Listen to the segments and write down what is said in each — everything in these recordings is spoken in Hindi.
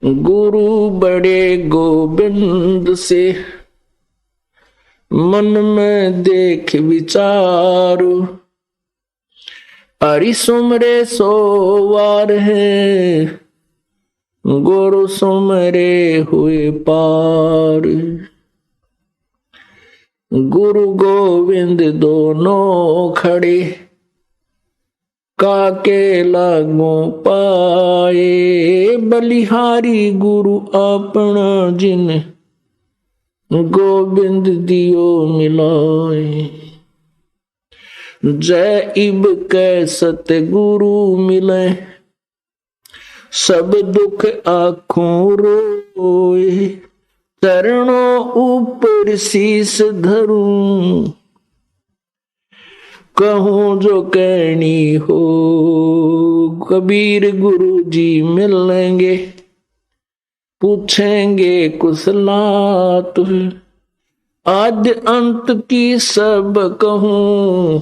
गुरु बड़े गोविंद से मन में देख विचारो, हरि सुमरे सोवार है, गुरु सुमरे हुए पार। गुरु गोविंद दोनों खड़े, काके लागू पाए, बलिहारी गुरु अपना जिन, गोविंद दियो मिलाए। जय इब कै सतगुरु मिले, सब दुख आँखों रोए, चरणों ऊपर शीस धरूं, कहूं जो कहनी हो। कबीर गुरु जी मिलेंगे, पूछेंगे कुशलात, आद्य अंत की सब कहूं,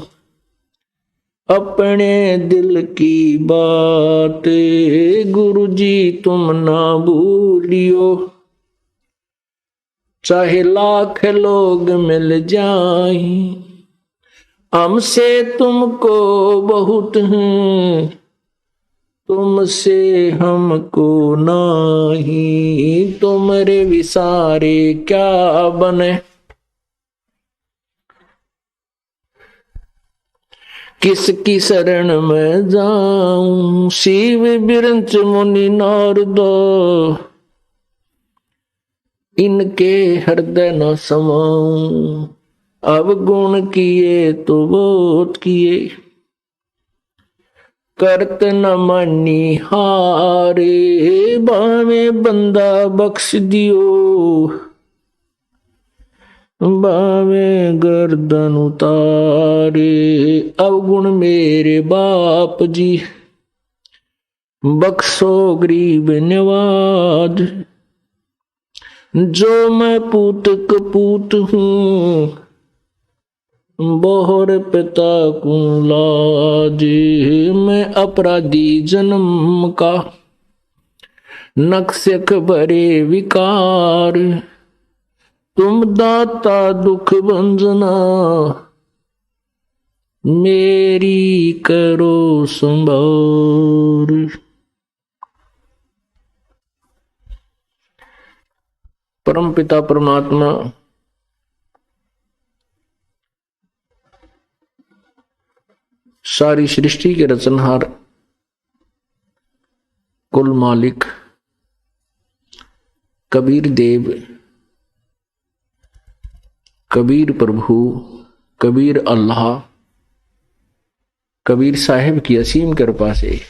अपने दिल की बात। गुरु जी तुम ना भूलियो, चाहे लाख लोग मिल जाएं, हमसे तुमको बहुत हैं, तुमसे हमको नहीं। तुमरे विसारे क्या बने, किसकी शरण में जाऊं। शिव बिरंच मुनि नारद, इनके हृदय न समाऊं। अब गुण किए तो बहुत किए, करत न मानी हारे। बावे बंदा बख्श दियो, बावे गर्दन उतारे। अवगुण मेरे बाप जी, बख्शो गरीब नवाज। जो मैं पूत कपूत हूँ, बोहर पिता को लाज। मैं अपराधी जन्म का, नक्शक भरे विकार। तुम दाता दुख भंजना, मेरी करो संभार। परम पिता परमात्मा सारी सृष्टि के रचनहार, कुल मालिक कबीर देव, कबीर प्रभु, कबीर अल्लाह, कबीर साहिब की असीम कृपा से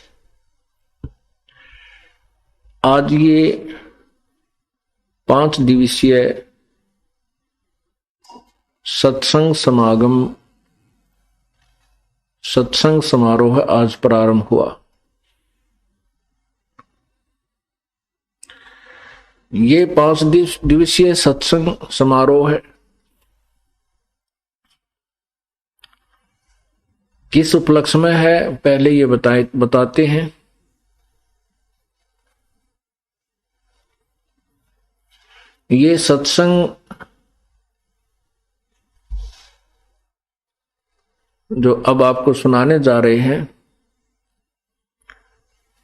आज ये 5 दिवसीय सत्संग समागम, सत्संग समारोह आज प्रारंभ हुआ। ये 5 दिवसीय सत्संग समारोह है, किस उपलक्ष्य में है पहले ये बताते हैं। ये सत्संग जो अब आपको सुनाने जा रहे हैं,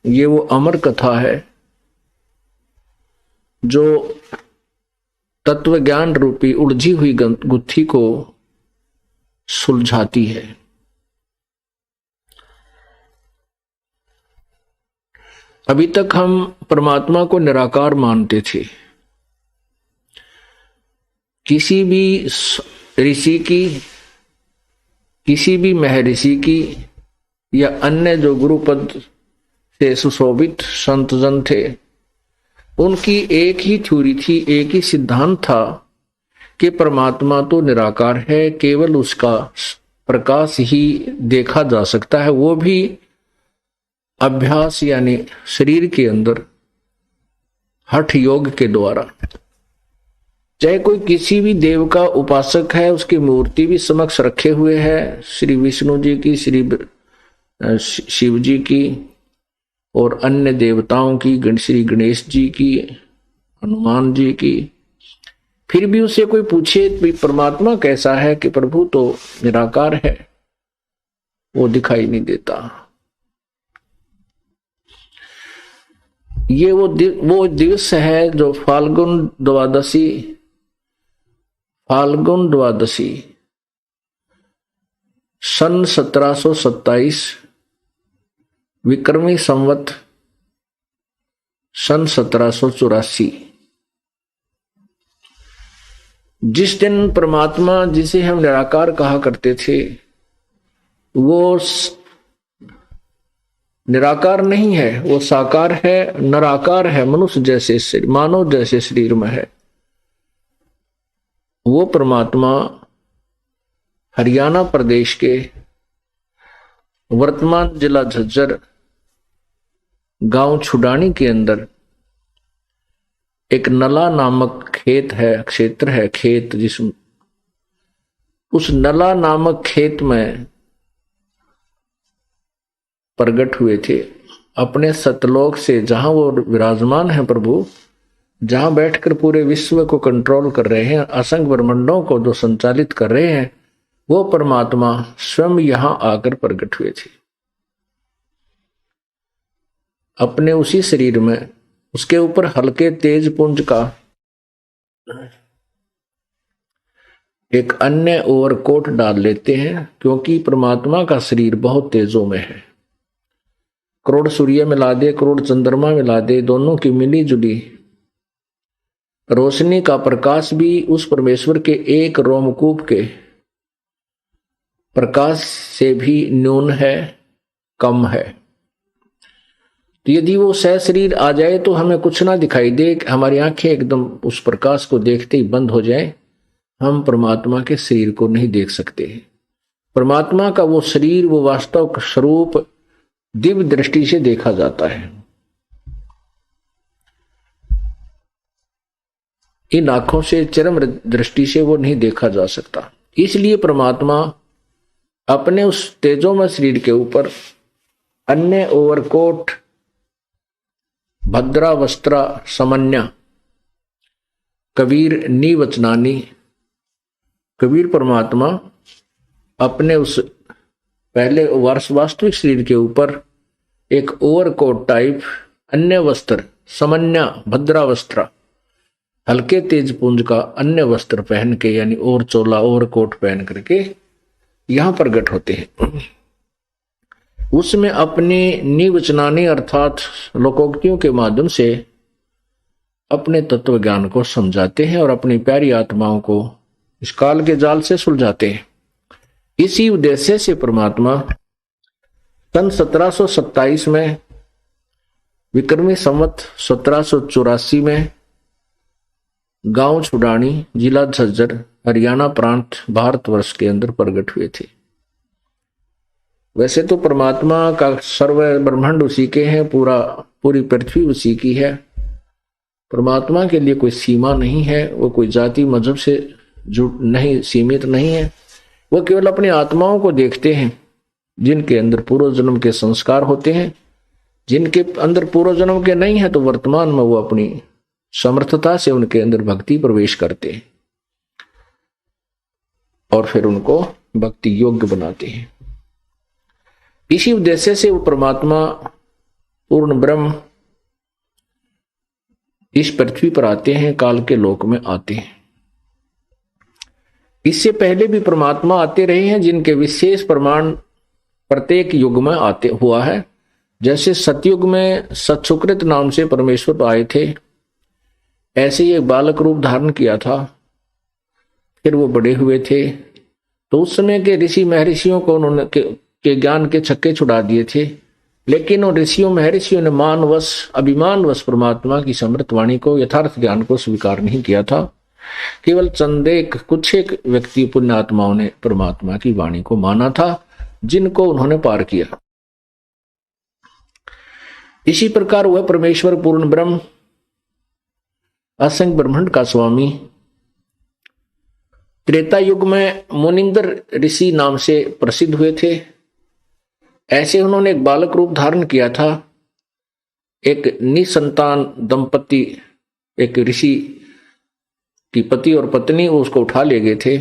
ये वो अमर कथा है जो तत्व ज्ञान रूपी उलझी हुई गुत्थी को सुलझाती है। अभी तक हम परमात्मा को निराकार मानते थे। किसी भी ऋषि की, किसी भी महर्षि की या अन्य जो गुरुपद से सुशोभित संतजन थे, उनकी एक ही थ्योरी थी, एक ही सिद्धांत था कि परमात्मा तो निराकार है, केवल उसका प्रकाश ही देखा जा सकता है, वो भी अभ्यास यानी शरीर के अंदर हठ योग के द्वारा। चाहे कोई किसी भी देव का उपासक है, उसकी मूर्ति भी समक्ष रखे हुए है, श्री विष्णु जी की, श्री शिव जी की, और अन्य देवताओं की, श्री गणेश जी की, हनुमान जी की। फिर भी उसे कोई पूछे भी परमात्मा कैसा है, कि प्रभु तो निराकार है, वो दिखाई नहीं देता। ये वो दिवस है जो फाल्गुन द्वादशी सन 1727 विक्रमी संवत सन 1784, जिस दिन परमात्मा जिसे हम निराकार कहा करते थे वो निराकार नहीं है, वो साकार है, निराकार है, मनुष्य जैसे मानव जैसे शरीर में है। वो परमात्मा हरियाणा प्रदेश के वर्तमान जिला झज्जर गांव छुडानी के अंदर एक नला नामक क्षेत्र है, जिसमें उस नला नामक खेत में प्रकट हुए थे। अपने सतलोक से जहां वो विराजमान है प्रभु, जहां बैठकर पूरे विश्व को कंट्रोल कर रहे हैं, असंख्य ब्रह्मांडों को जो संचालित कर रहे हैं, वो परमात्मा स्वयं यहां आकर प्रकट हुए थे। अपने उसी शरीर में उसके ऊपर हल्के तेज पुंज का एक अन्य ओवरकोट डाल लेते हैं, क्योंकि परमात्मा का शरीर बहुत तेजों में है। करोड़ सूर्य मिला दे, करोड़ चंद्रमा मिला दे, दोनों की मिली जुली रोशनी का प्रकाश भी उस परमेश्वर के एक रोमकूप के प्रकाश से भी न्यून है, कम है। तो यदि वो सहशरीर आ जाए तो हमें कुछ ना दिखाई दे, हमारी आंखें एकदम उस प्रकाश को देखते ही बंद हो जाए, हम परमात्मा के शरीर को नहीं देख सकते। परमात्मा का वो शरीर, वो वास्तव स्वरूप दिव्य दृष्टि से देखा जाता है। इन आंखों से, चरम दृष्टि से वो नहीं देखा जा सकता। इसलिए परमात्मा अपने उस तेजोमय शरीर के ऊपर अन्य ओवरकोट भद्रा वस्त्रा समन्या कबीर निवचनानी, कबीर परमात्मा अपने उस पहले वास्तविक शरीर के ऊपर एक ओवरकोट टाइप अन्य वस्त्र समन्या भद्रा वस्त्र हल्के तेज पुंज का अन्य वस्त्र पहन के, यानी और चोला ओवरकोट पहन करके यहां प्रकट होते हैं। उसमें अपने निवचनानी अर्थात लोकोक्तियों के माध्यम से अपने तत्व ज्ञान को समझाते हैं और अपनी प्यारी आत्माओं को इस काल के जाल से सुलझाते हैं। इसी उद्देश्य से परमात्मा सन 1727 में विक्रमी संवत 1784 में गांव छुडानी, जिला झज्जर, हरियाणा प्रांत, भारतवर्ष के अंदर प्रकट हुए थे। वैसे तो परमात्मा का सर्व ब्रह्मांड उसी के हैं, पूरी पृथ्वी उसी की है। परमात्मा के लिए कोई सीमा नहीं है, वो कोई जाति मजहब से नहीं सीमित नहीं है। वो केवल अपनी आत्माओं को देखते हैं जिनके अंदर पूर्व जन्म के संस्कार होते हैं। जिनके अंदर पूर्व जन्म के नहीं है तो वर्तमान में वो अपनी समर्थता से उनके अंदर भक्ति प्रवेश करते हैं और फिर उनको भक्ति योग्य बनाते हैं। इसी उद्देश्य से वो परमात्मा पूर्ण ब्रह्म इस पृथ्वी पर आते हैं, काल के लोक में आते हैं। इससे पहले भी परमात्मा आते रहे हैं, जिनके विशेष प्रमाण प्रत्येक युग में आते हुआ है। जैसे सतयुग में सत्सुकृत नाम से परमेश्वर आए थे, ऐसे ही एक बालक रूप धारण किया था। फिर वो बड़े हुए थे तो उस समय के ऋषि महर्षियों को उन्होंने के ज्ञान के छक्के छुड़ा दिए थे, लेकिन उन ऋषियों महर्षियों ने मानवश अभिमानवश परमात्मा की समृत वाणी को, यथार्थ ज्ञान को स्वीकार नहीं किया था। केवल कुछ एक व्यक्ति पुण्यात्माओं ने परमात्मा की वाणी को माना था, जिनको उन्होंने पार किया। इसी प्रकार वह परमेश्वर पूर्ण ब्रह्म असंख्य ब्रह्मांड का स्वामी त्रेता युग में मुनिंदर ऋषि नाम से प्रसिद्ध हुए थे। ऐसे उन्होंने एक बालक रूप धारण किया था एक निसंतान दंपति, एक ऋषि की पति और पत्नी उसको उठा ले गए थे।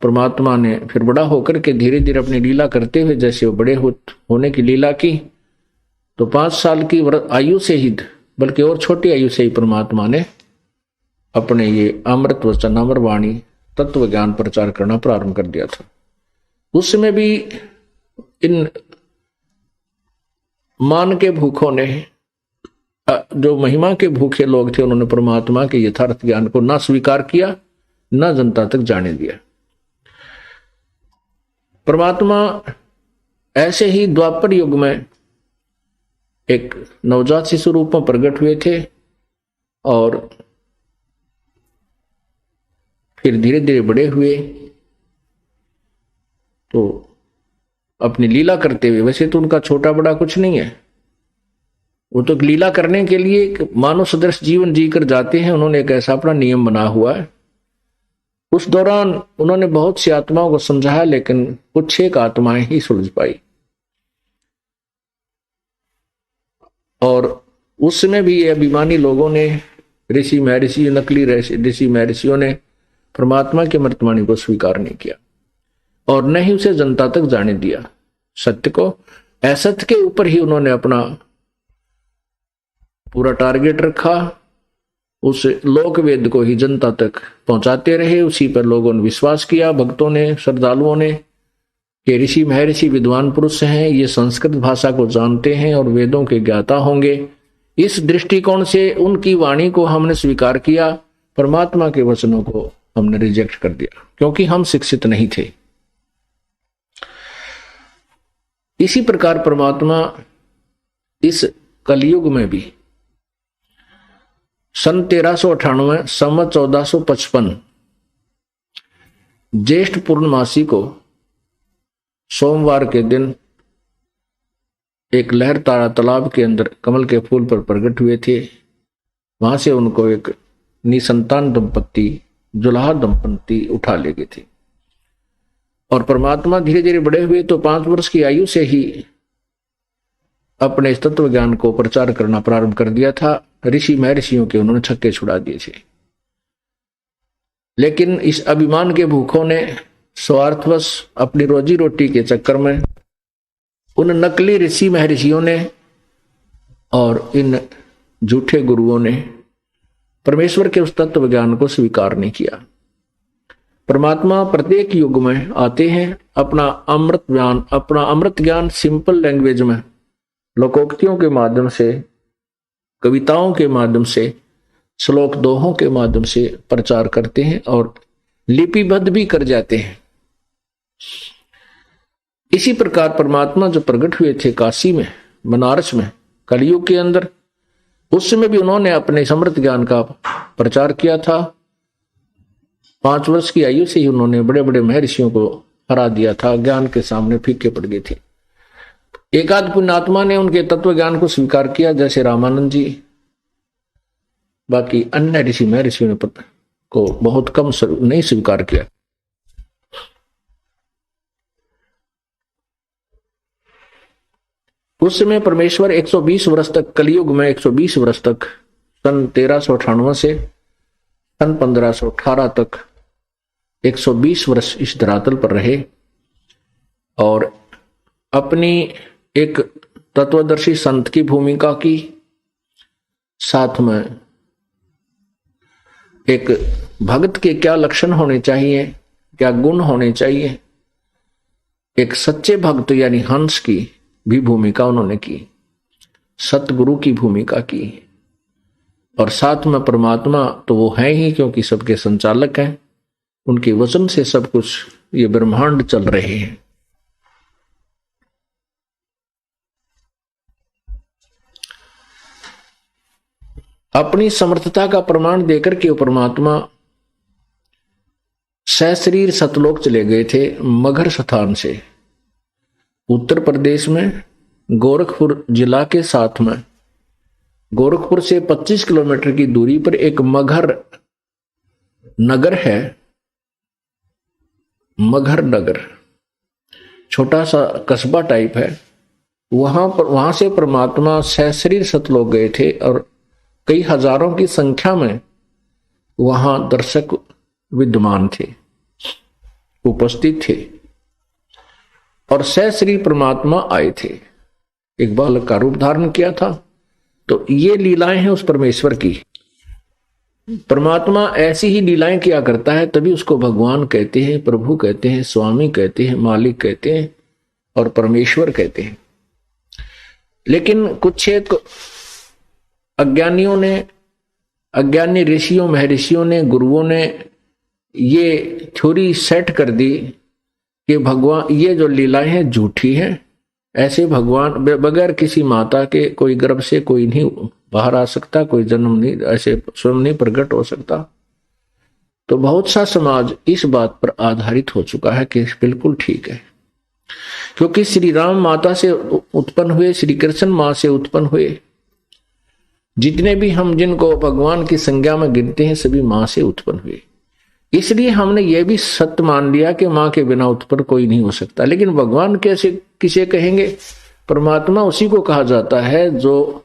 परमात्मा ने फिर बड़ा होकर के धीरे धीरे अपनी लीला करते हुए जैसे वो बड़े होने की लीला की, तो 5 साल की आयु से ही, बल्कि और छोटी आयु से ही परमात्मा ने अपने ये अमृत वचन, अमर वाणी, तत्व ज्ञान प्रचार करना प्रारंभ कर दिया था। उस समय भी इन मान के भूखों ने, जो महिमा के भूखे लोग थे, उन्होंने परमात्मा के यथार्थ ज्ञान को ना स्वीकार किया, ना जनता तक जाने दिया। परमात्मा ऐसे ही द्वापर युग में एक नवजात शिशु रूप में प्रकट हुए थे और फिर धीरे धीरे बड़े हुए, तो अपनी लीला करते हुए, वैसे तो उनका छोटा बड़ा कुछ नहीं है, वो तो लीला करने के लिए एक मानव सदृश जीवन जीकर जाते हैं। उन्होंने एक ऐसा अपना नियम बना हुआ है। उस दौरान उन्होंने बहुत सी आत्माओं को समझाया, लेकिन कुछ एक आत्माएं ही सुलझ पाई। और उस समय भी ये अभिमानी लोगों ने, ऋषि महर्षि, नकली ऋषि महर्षियों ने परमात्मा के अमृतवाणी को स्वीकार नहीं किया और न ही उसे जनता तक जाने दिया। सत्य को, असत्य के ऊपर ही उन्होंने अपना पूरा टारगेट रखा। उस लोक वेद को ही जनता तक पहुंचाते रहे। उसी पर लोगों ने विश्वास किया, भक्तों ने, श्रद्धालुओं ने, कि ऋषि महर्षि विद्वान पुरुष हैं, ये संस्कृत भाषा को जानते हैं और वेदों के ज्ञाता होंगे। इस दृष्टिकोण से उनकी वाणी को हमने स्वीकार किया, परमात्मा के वचनों को हमने रिजेक्ट कर दिया, क्योंकि हम शिक्षित नहीं थे। इसी प्रकार परमात्मा इस कलयुग में भी सन 1398 संवत 1455 ज्येष्ठ पूर्णमासी को सोमवार के दिन एक लहर तारा तालाब के अंदर कमल के फूल पर प्रकट हुए थे। वहां से उनको एक निसंतान दंपति, जुलाहा दंपति उठा ले गए थे और परमात्मा धीरे धीरे बड़े हुए तो 5 वर्ष की आयु से ही अपने इस तत्व ज्ञान को प्रचार करना प्रारंभ कर दिया था। ऋषि महर्षियों के उन्होंने छक्के छुड़ा दिए थे, लेकिन इस अभिमान के भूखों ने स्वार्थवश अपनी रोजी रोटी के चक्कर में उन नकली ऋषि महर्षियों ने और इन झूठे गुरुओं ने परमेश्वर के उस तत्व ज्ञान को स्वीकार नहीं किया। परमात्मा प्रत्येक युग में आते हैं, अपना अमृत ज्ञान सिंपल लैंग्वेज में, लोकोक्तियों के माध्यम से, कविताओं के माध्यम से, श्लोक दोहों के माध्यम से प्रचार करते हैं और लिपिबद्ध भी कर जाते हैं। इसी प्रकार परमात्मा जो प्रकट हुए थे काशी में, बनारस में, कलयुग के अंदर, उस समय भी उन्होंने अपने समृद्ध ज्ञान का प्रचार किया था। 5 वर्ष की आयु से ही उन्होंने बड़े बड़े महर्षियों को हरा दिया था, ज्ञान के सामने फीके पड़ गए थे। एकाध पुण्यात्मा ने उनके तत्व ज्ञान को स्वीकार किया, जैसे रामानंद जी। बाकी अन्य ऋषि महर्षियों ने को बहुत कम नहीं स्वीकार किया। उस समय परमेश्वर 120 वर्ष तक, कलयुग में 120 वर्ष तक, सन 1398 से सन 1518 तक 120 वर्ष इस धरातल पर रहे और अपनी एक तत्वदर्शी संत की भूमिका की, साथ में एक भक्त के क्या लक्षण होने चाहिए, क्या गुण होने चाहिए, एक सच्चे भक्त यानी हंस की भी भूमिका उन्होंने की, सतगुरु की भूमिका की। और साथ में परमात्मा तो वो है ही, क्योंकि सबके संचालक हैं, उनके वचन से सब कुछ ये ब्रह्मांड चल रहे हैं। अपनी समर्थता का प्रमाण देकर के परमात्मा सशरीर सतलोक चले गए थे मगहर स्थान से। उत्तर प्रदेश में गोरखपुर जिला के साथ में, गोरखपुर से 25 किलोमीटर की दूरी पर एक मगहर नगर है। मगहर नगर छोटा सा कस्बा टाइप है, वहां से परमात्मा सहशरीर सतलोक गए थे और कई हजारों की संख्या में वहां दर्शक विद्यमान थे, उपस्थित थे और सहशरीर परमात्मा आए थे, एक बालक का रूप धारण किया था। तो ये लीलाएं हैं उस परमेश्वर की। परमात्मा ऐसी ही लीलाएं किया करता है, तभी उसको भगवान कहते हैं, प्रभु कहते हैं, स्वामी कहते हैं, मालिक कहते हैं और परमेश्वर कहते हैं। लेकिन कुछ एक अज्ञानियों ने, अज्ञानी ऋषियों महर्षियों ने, गुरुओं ने ये थ्योरी सेट कर दी कि भगवान ये जो लीलाएं हैं झूठी हैं, ऐसे भगवान बगैर किसी माता के कोई गर्भ से कोई नहीं बाहर आ सकता, कोई जन्म नहीं, ऐसे स्वयं नहीं प्रकट हो सकता। तो बहुत सा समाज इस बात पर आधारित हो चुका है कि बिल्कुल ठीक है, क्योंकि श्री राम माता से उत्पन्न हुए, श्री कृष्ण मां से उत्पन्न हुए, जितने भी हम जिनको भगवान की संज्ञा में गिनते हैं सभी मां से उत्पन्न हुए। इसलिए हमने यह भी सत्य मान लिया कि मां के बिना उत्पन्न कोई नहीं हो सकता। लेकिन भगवान कैसे किसे कहेंगे? परमात्मा उसी को कहा जाता है जो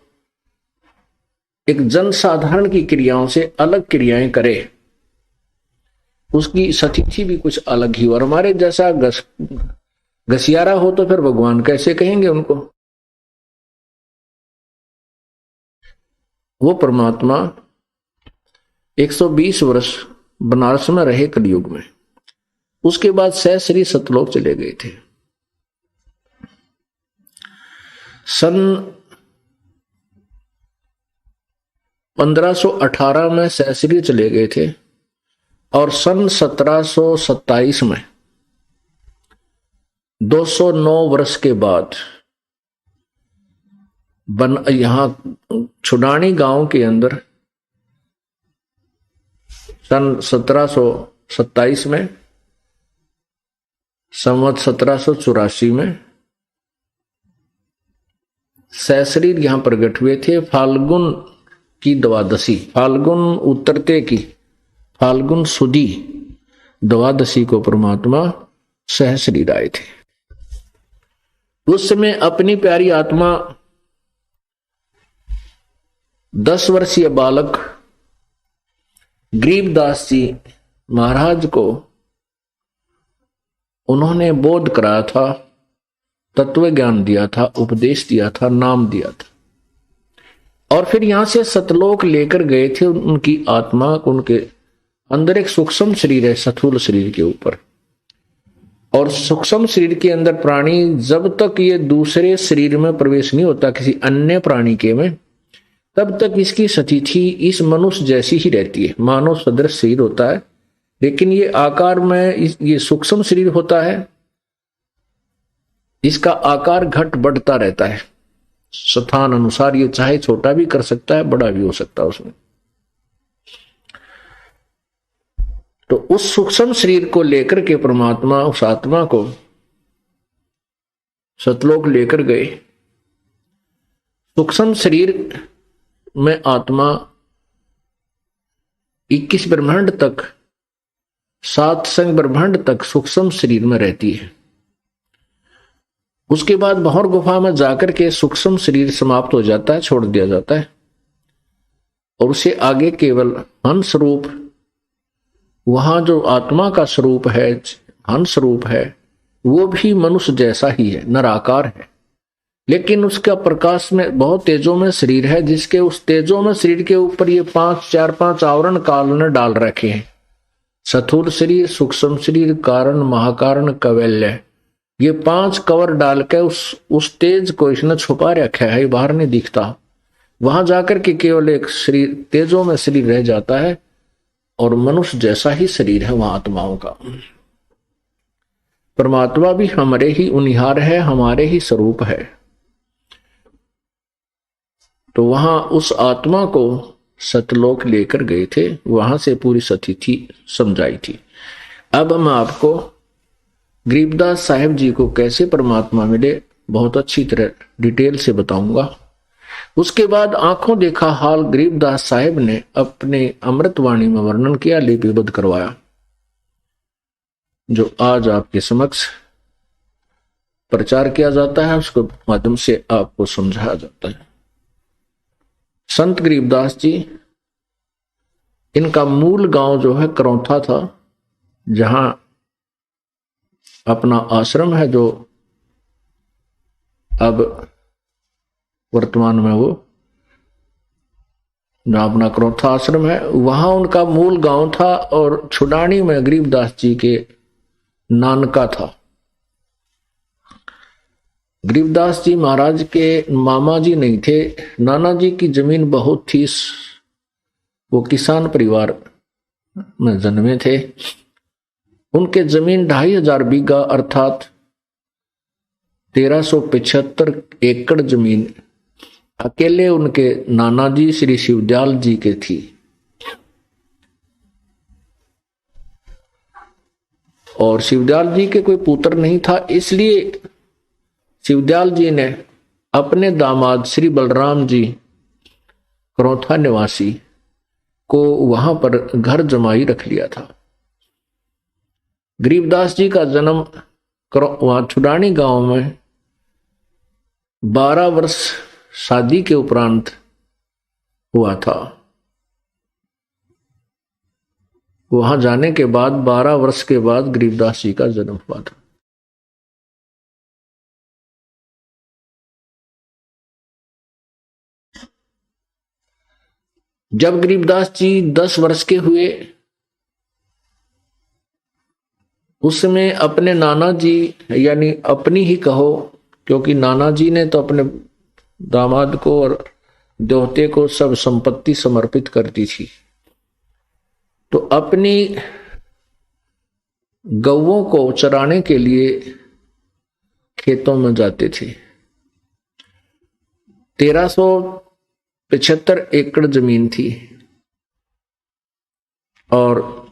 एक जनसाधारण की क्रियाओं से अलग क्रियाएं करे, उसकी स्थिति भी कुछ अलग ही हो। और हमारे जैसा घसियारा हो तो फिर भगवान कैसे कहेंगे उनको? वो परमात्मा 120 वर्ष बनारस में रहे कलयुग में, उसके बाद सहश्री सतलोक चले गए थे। सन 1518 में सहश्री चले गए थे और सन 1727 में 209 वर्ष के बाद यहां छुडानी गांव के अंदर सन 1727 में, संवत 1784 में सहशरीर यहां प्रकट हुए थे। फाल्गुन की द्वादशी, फाल्गुन उतरते की फाल्गुन सुदी द्वादशी को परमात्मा सहशरीर आए थे। उस समय अपनी प्यारी आत्मा 10 वर्षीय बालक गरीबदास जी महाराज को उन्होंने बोध कराया था, तत्व ज्ञान दिया था, उपदेश दिया था, नाम दिया था। और फिर यहां से सतलोक लेकर गए थे उनकी आत्मा। उनके अंदर एक सूक्ष्म शरीर है स्थूल शरीर के ऊपर, और सूक्ष्म शरीर के अंदर प्राणी जब तक ये दूसरे शरीर में प्रवेश नहीं होता किसी अन्य प्राणी के में, तब तक इसकी स्थिति इस मनुष्य जैसी ही रहती है। मानव सदृश शरीर होता है, लेकिन ये आकार में ये सूक्ष्म शरीर होता है, इसका आकार घट बढ़ता रहता है स्थान अनुसार। ये चाहे छोटा भी कर सकता है, बड़ा भी हो सकता है उसमें। तो उस सूक्ष्म शरीर को लेकर के परमात्मा उस आत्मा को सतलोक लेकर गए। सूक्ष्म शरीर में आत्मा 21 ब्रह्मांड तक, 7 संग ब्रह्मांड तक सूक्ष्म शरीर में रहती है। उसके बाद भौर गुफा में जाकर के सूक्ष्म शरीर समाप्त हो जाता है, छोड़ दिया जाता है, और उसे आगे केवल हंस रूप, वहां जो आत्मा का स्वरूप है, हंस रूप है, वो भी मनुष्य जैसा ही है, निराकार है, लेकिन उसका प्रकाश में बहुत तेजों में शरीर है, जिसके उस तेजों में शरीर के ऊपर ये 4-5 आवरण काल ने डाल रखे हैं। स्थूल शरीर, सूक्ष्म शरीर, कारण, महाकारण, कैवल्य, ये 5 कवर डाल के उस तेज को इसने छुपा रखा है, बाहर नहीं दिखता। वहां जाकर के केवल एक शरीर, तेजों में शरीर रह जाता है, और मनुष्य जैसा ही शरीर है वहां आत्माओं का। परमात्मा भी हमारे ही उनिहार है, हमारे ही स्वरूप है। तो वहां उस आत्मा को सतलोक लेकर गए थे, वहां से पूरी स्थिति समझाई थी। अब मैं आपको गरीबदास साहिब जी को कैसे परमात्मा मिले बहुत अच्छी तरह डिटेल से बताऊंगा। उसके बाद आंखों देखा हाल गरीबदास साहिब ने अपने अमृतवाणी में वर्णन किया, लिपिबद्ध करवाया, जो आज आपके समक्ष प्रचार किया जाता है, उसके माध्यम से आपको समझाया जाता है। संत गरीबदास जी, इनका मूल गांव जो है करौथा था, जहां अपना आश्रम है, जो अब वर्तमान में वो जहां अपना करौथा आश्रम है, वहां उनका मूल गांव था। और छुडानी में गरीबदास जी के नानका था। गरीबदास जी महाराज के मामा जी नहीं थे, नाना जी की जमीन बहुत थी। वो किसान परिवार में जन्मे थे। उनके जमीन 2500 बीघा अर्थात 1375 एकड़ जमीन अकेले उनके नाना जी श्री शिवदयाल जी के थी। और शिवदयाल जी के कोई पुत्र नहीं था, इसलिए शिवदयाल जी ने अपने दामाद श्री बलराम जी करौथा निवासी को वहां पर घर जमाई रख लिया था। गरीबदास जी का जन्म वहां छुडानी गांव में 12 वर्ष शादी के उपरांत हुआ था। वहां जाने के बाद 12 वर्ष के बाद गरीबदास जी का जन्म हुआ था। जब गरीबदास जी 10 वर्ष के हुए, उसमें अपने नाना जी, यानी अपनी ही कहो, क्योंकि नाना जी ने तो अपने दामाद को और देवते को सब संपत्ति समर्पित कर दी थी, तो अपनी गौओं को चराने के लिए खेतों में जाते थे। 1375 एकड़ जमीन थी और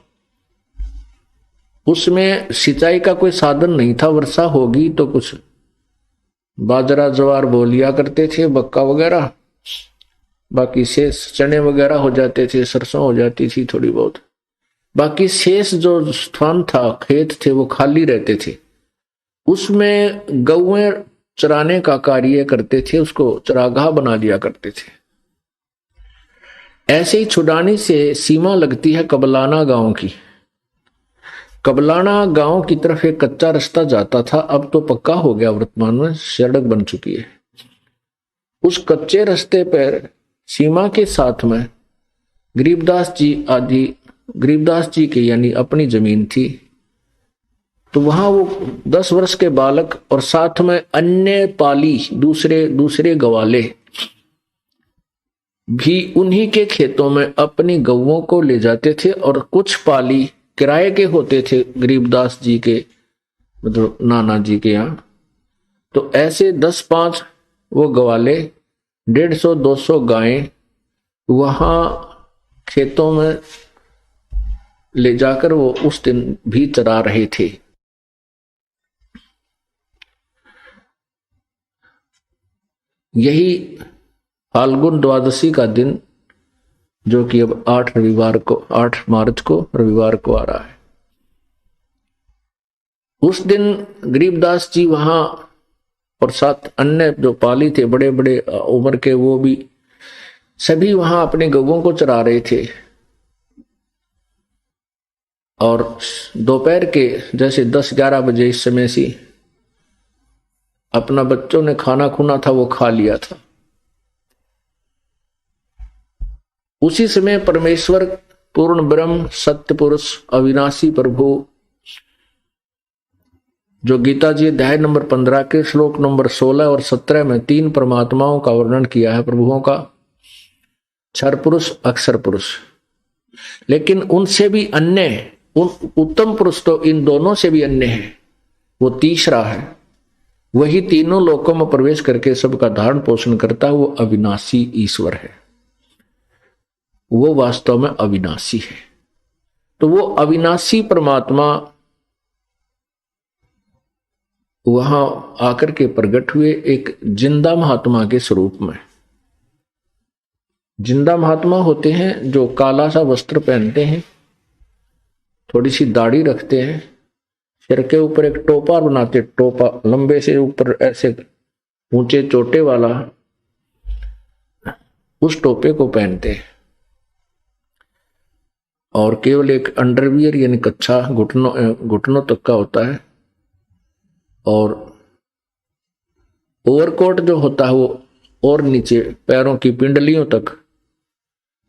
उसमें सिंचाई का कोई साधन नहीं था। वर्षा होगी तो कुछ बाजरा ज्वार बो लिया करते थे, बक्का वगैरह, बाकी शेष चने वगैरह हो जाते थे, सरसों हो जाती थी थोड़ी बहुत। बाकी शेष जो स्थान था, खेत थे, वो खाली रहते थे। उसमें गौएं चराने का कार्य करते थे, उसको चरागाह बना दिया करते थे। ऐसे ही छुडानी से सीमा लगती है कबलाना गांव की। कबलाना गांव की तरफ एक कच्चा रास्ता जाता था, अब तो पक्का हो गया, वर्तमान में सड़क बन चुकी है। उस कच्चे रास्ते पर सीमा के साथ में गरीबदास जी की यानी अपनी जमीन थी। तो वहां वो 10 वर्ष के बालक और साथ में अन्य पाली दूसरे गवाले भी उन्हीं के खेतों में अपनी गौओं को ले जाते थे। और कुछ पाली किराए के होते थे गरीबदास जी के, मतलब नाना जी के यहाँ। तो ऐसे 10-5 वो गवाले, 150-200 गायें वहां खेतों में ले जाकर वो उस दिन भी चरा रहे थे। यही फाल्गुन द्वादशी का दिन, जो कि अब 8 मार्च को रविवार को आ रहा है, उस दिन गरीबदास जी वहां और साथ अन्य जो पाली थे बड़े बड़े उम्र के, वो भी सभी वहां अपने गौओं को चरा रहे थे। और दोपहर के जैसे 10-11 बजे इस समय से अपना बच्चों ने खाना खुना था वो खा लिया था। उसी समय परमेश्वर पूर्ण ब्रह्म सत्य पुरुष अविनाशी प्रभु, जो गीता जी अध्याय नंबर 15 के श्लोक नंबर 16 और 17 में 3 परमात्माओं का वर्णन किया है, प्रभुओं का, क्षर पुरुष अक्षर पुरुष। लेकिन उनसे भी अन्य उत्तम पुरुष तो इन दोनों से भी अन्य है, वो तीसरा है। वही तीनों लोकों में प्रवेश करके सबका धारण पोषण करता है, वो अविनाशी ईश्वर है। वो वास्तव में अविनाशी है। तो वो अविनाशी परमात्मा वहां आकर के प्रकट हुए एक जिंदा महात्मा के स्वरूप में। जिंदा महात्मा होते हैं जो काला सा वस्त्र पहनते हैं, थोड़ी सी दाढ़ी रखते हैं, सिर के ऊपर एक टोपा बनाते, टोपा लंबे से ऊपर ऐसे ऊंचे चोटे वाला, उस टोपे को पहनते और केवल एक अंडरवियर यानी कच्छा घुटनों तक का होता है, और ओवरकोट जो होता है वो और नीचे पैरों की पिंडलियों तक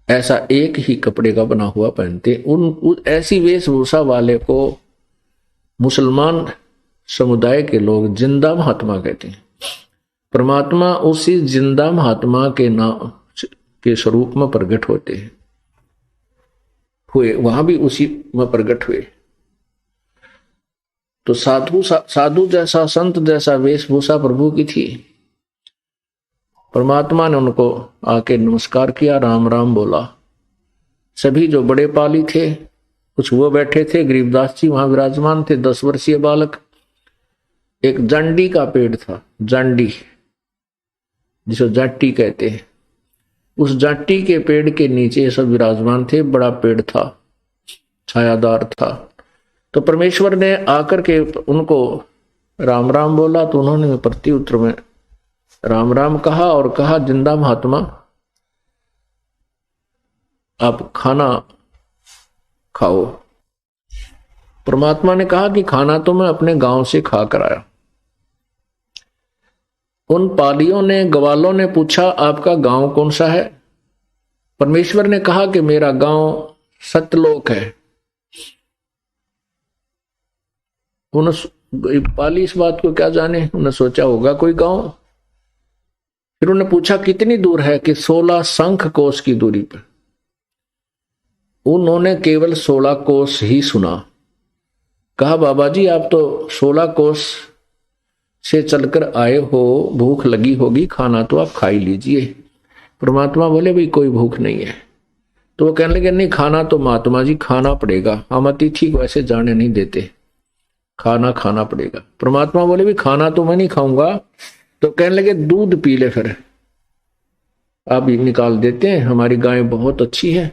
ऐसा एक ही कपड़े का बना हुआ पहनते। ऐसी वेशभूषा वाले को मुसलमान समुदाय के लोग जिंदा महात्मा कहते हैं। परमात्मा उसी जिंदा महात्मा के नाम के स्वरूप में प्रकट होते हैं, हुए वहां भी उसी में प्रकट हुए। तो साधु जैसा संत जैसा वेशभूषा प्रभु की थी। परमात्मा ने उनको आके नमस्कार किया, राम राम बोला। सभी जो बड़े पाली थे कुछ वो बैठे थे, गरीबदास जी वहां विराजमान थे, 10 वर्षीय बालक। एक जांडी का पेड़ था, जांडी जिसे जाटी कहते हैं, उस जाटी के पेड़ के नीचे सब विराजमान थे। बड़ा पेड़ था, छायादार था। तो परमेश्वर ने आकर के उनको राम राम बोला, तो उन्होंने प्रति उत्तर में राम राम कहा और कहा, जिंदा महात्मा आप खाना खाओ। परमात्मा ने कहा कि खाना तो मैं अपने गांव से खा कर आया। उन पालियों ने, ग्वालों ने पूछा आपका गांव कौन सा है? परमेश्वर ने कहा कि मेरा गांव सतलोक है। उन्हें पाली इस बात को क्या जाने, उन्हें सोचा होगा कोई गांव। फिर उन्हें पूछा कितनी दूर है? कि 16 शंख कोस की दूरी पर। उन्होंने केवल 16 कोस ही सुना। कहा बाबा जी आप तो 16 कोस से चलकर आए हो, भूख लगी होगी, खाना तो आप खा ही लीजिए। परमात्मा बोले भाई कोई भूख नहीं है। तो वो कहने लगे नहीं, खाना तो महात्मा जी खाना पड़ेगा, हम अतिथि को ऐसे जाने नहीं देते, खाना खाना पड़ेगा। परमात्मा बोले भी खाना तो मैं नहीं खाऊंगा। तो कहने लगे दूध पी ले, फिर आप निकाल देते हैं, हमारी गाय बहुत अच्छी है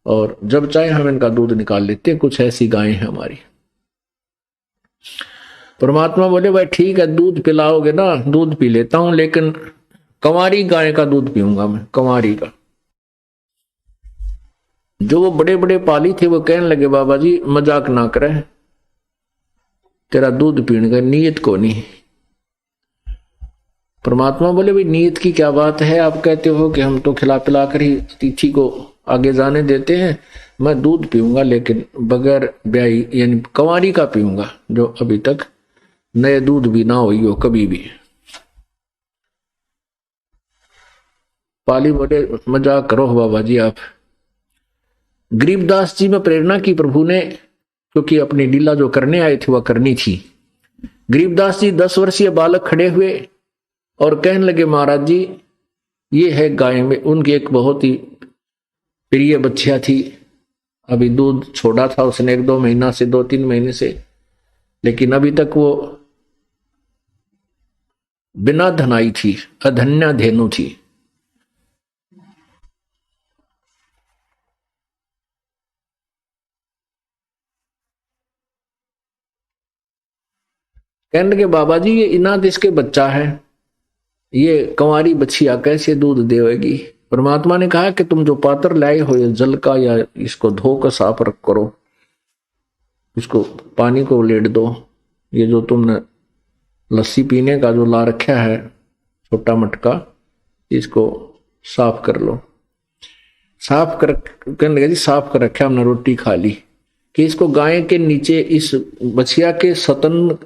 और जब चाहे हम इनका दूध निकाल लेते हैं, कुछ ऐसी गायें हैं हमारी। परमात्मा बोले भाई ठीक है, दूध पिलाओगे ना, दूध पी लेता हूं, लेकिन कंवारी गाय का दूध पीऊंगा मैं, कंवारी का। जो वो बड़े बड़े पाली थे वो कहने लगे बाबा जी मजाक ना करे, तेरा दूध पीने का नीयत को नहीं। परमात्मा बोले भाई नीयत की क्या बात है, आप कहते हो कि हम तो खिला पिला कर ही अतिथि को आगे जाने देते हैं। मैं दूध पीऊंगा लेकिन बगैर ब्याई यानी कंवारी का पीऊंगा, जो अभी तक नए दूध भी ना हुई हो कभी भी। पाली बोले मजाक करो बाबा जी आप। गरीबदास जी में प्रेरणा की प्रभु ने, क्योंकि अपनी लीला जो करने आए थे वह करनी थी। गरीबदास जी 10 वर्षीय बालक खड़े हुए और कहने लगे महाराज जी ये है गाय में। उनकी एक बहुत ही प्रिय बच्चिया थी, अभी दूध छोड़ा था उसने 1-2 महीना से, 2-3 महीने से, लेकिन अभी तक वो बिना धनाई थी, अधन्या धेनु थी। कहने लगे बाबा जी ये इनाद इसके बच्चा है, ये कंवारी बच्चिया कैसे दूध देगी? परमात्मा ने कहा कि तुम जो पात्र लाए हो ये जल का, या इसको धोकर साफ रख करो, इसको पानी को लेट दो। ये जो तुमने लस्सी पीने का जो ला रखा है छोटा मटका, इसको साफ कर लो। साफ कर, कहने लगे जी साफ कर रखा, हमने रोटी खा ली। कि इसको गाय के नीचे, इस बछिया के सतन,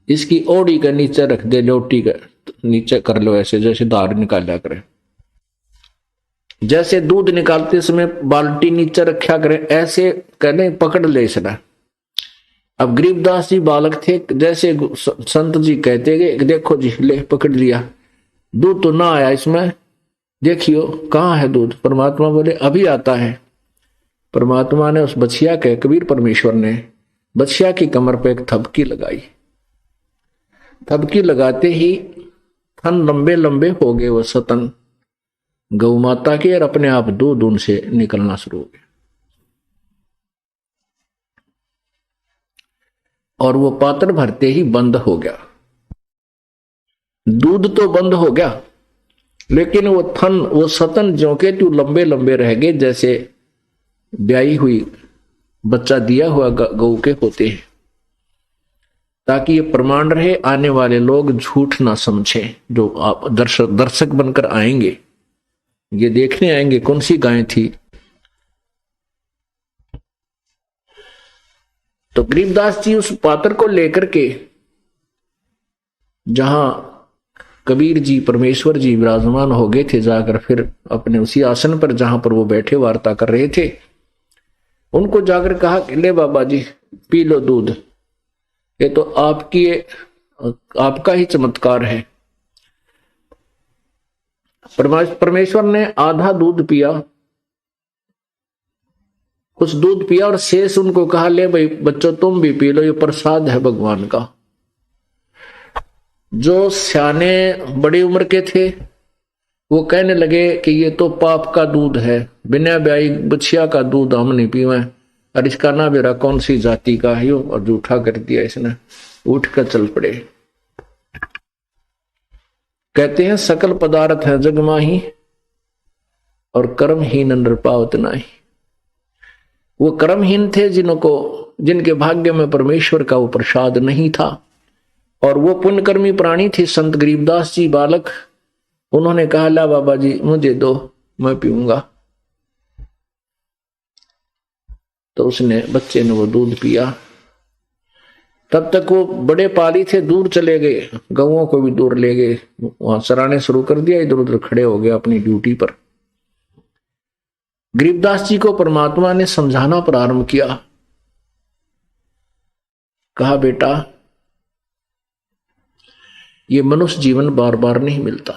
इसकी ओड़ी के नीचे रख दे, लोटी के नीचे कर लो ऐसे, जैसे धार निकाला करे, जैसे दूध निकालते समय बाल्टी नीचे रखा करे, ऐसे कहने पकड़ ले इसने। अब गरीबदास जी बालक थे, जैसे संत जी कहते गए देखो जी ले पकड़ लिया, दूध तो ना आया इसमें, देखियो कहाँ है दूध? परमात्मा बोले अभी आता है। परमात्मा ने उस बछिया के, कबीर परमेश्वर ने बछिया की कमर पे एक थपकी लगाई। थपकी लगाते ही थन लंबे लंबे हो गए वो सतन गौ माता के, और अपने आप दूध उनसे निकलना शुरू हो गया। और वो पात्र भरते ही बंद हो गया। दूध तो बंद हो गया, लेकिन वो सतन ज्यों के त्यों लंबे लंबे रह गए, जैसे ब्याई हुई बच्चा दिया हुआ गऊ के होते हैं, ताकि ये प्रमाण रहे, आने वाले लोग झूठ ना समझे। जो आप दर्शक बनकर आएंगे, ये देखने आएंगे कौन सी गाय थी। तो गरीबदास जी उस पात्र को लेकर के जहां कबीर जी परमेश्वर जी विराजमान हो गए थे, जाकर फिर अपने उसी आसन पर जहां पर वो बैठे वार्ता कर रहे थे, उनको जाकर कहा कि ले बाबा जी पी लो दूध, ये तो आपका ही चमत्कार है। परमेश्वर ने आधा दूध पिया, कुछ दूध पिया और शेष उनको कहा ले भाई बच्चों तुम भी पी लो, ये प्रसाद है भगवान का। जो सियाने बड़ी उम्र के थे वो कहने लगे कि ये तो पाप का दूध है, बिना ब्याई बछिया का दूध हम नहीं पीवे, और इसका ना बेरा कौन सी जाति का है, और जूठा कर दिया इसने, उठ कर चल पड़े। कहते हैं सकल पदार्थ है जग माही, और कर्महीन नर पावत नाही। वो कर्महीन थे जिनके भाग्य में परमेश्वर का वो प्रसाद नहीं था, और वो पुण्यकर्मी प्राणी थे संत गरीबदास जी बालक। उन्होंने कहा ला बाबा जी मुझे दो, मैं पीऊंगा। तो उसने बच्चे ने वो दूध पिया। तब तक वो बड़े पाली थे, दूर चले गए, गऊओं को भी दूर ले गए, वहां चराने शुरू कर दिया, इधर उधर खड़े हो गए अपनी ड्यूटी पर। गरीबदास जी को परमात्मा ने समझाना प्रारंभ किया। कहा बेटा ये मनुष्य जीवन बार बार नहीं मिलता,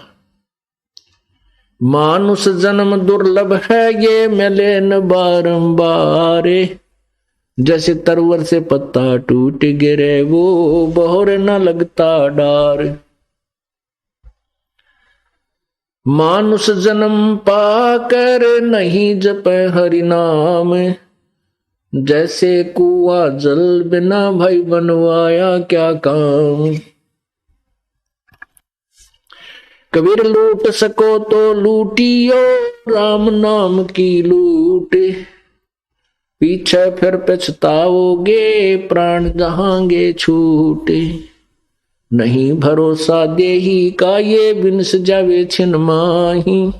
मानुष जन्म दुर्लभ है, ये मिले न बारंबार। जैसे तरवर से पत्ता टूट गिरे, वो बहोर न लगता डार। मानुष जन्म पाकर नहीं जपे हरि नाम, जैसे कुआ जल बिना भाई बनवाया क्या काम। कबीर लूट सको तो लूटियो, राम नाम की लूट, पीछे फिर पछताओगे, प्राण जहांगे छूटे। नहीं भरोसा देही का, ये बिनस जावे छिन माही।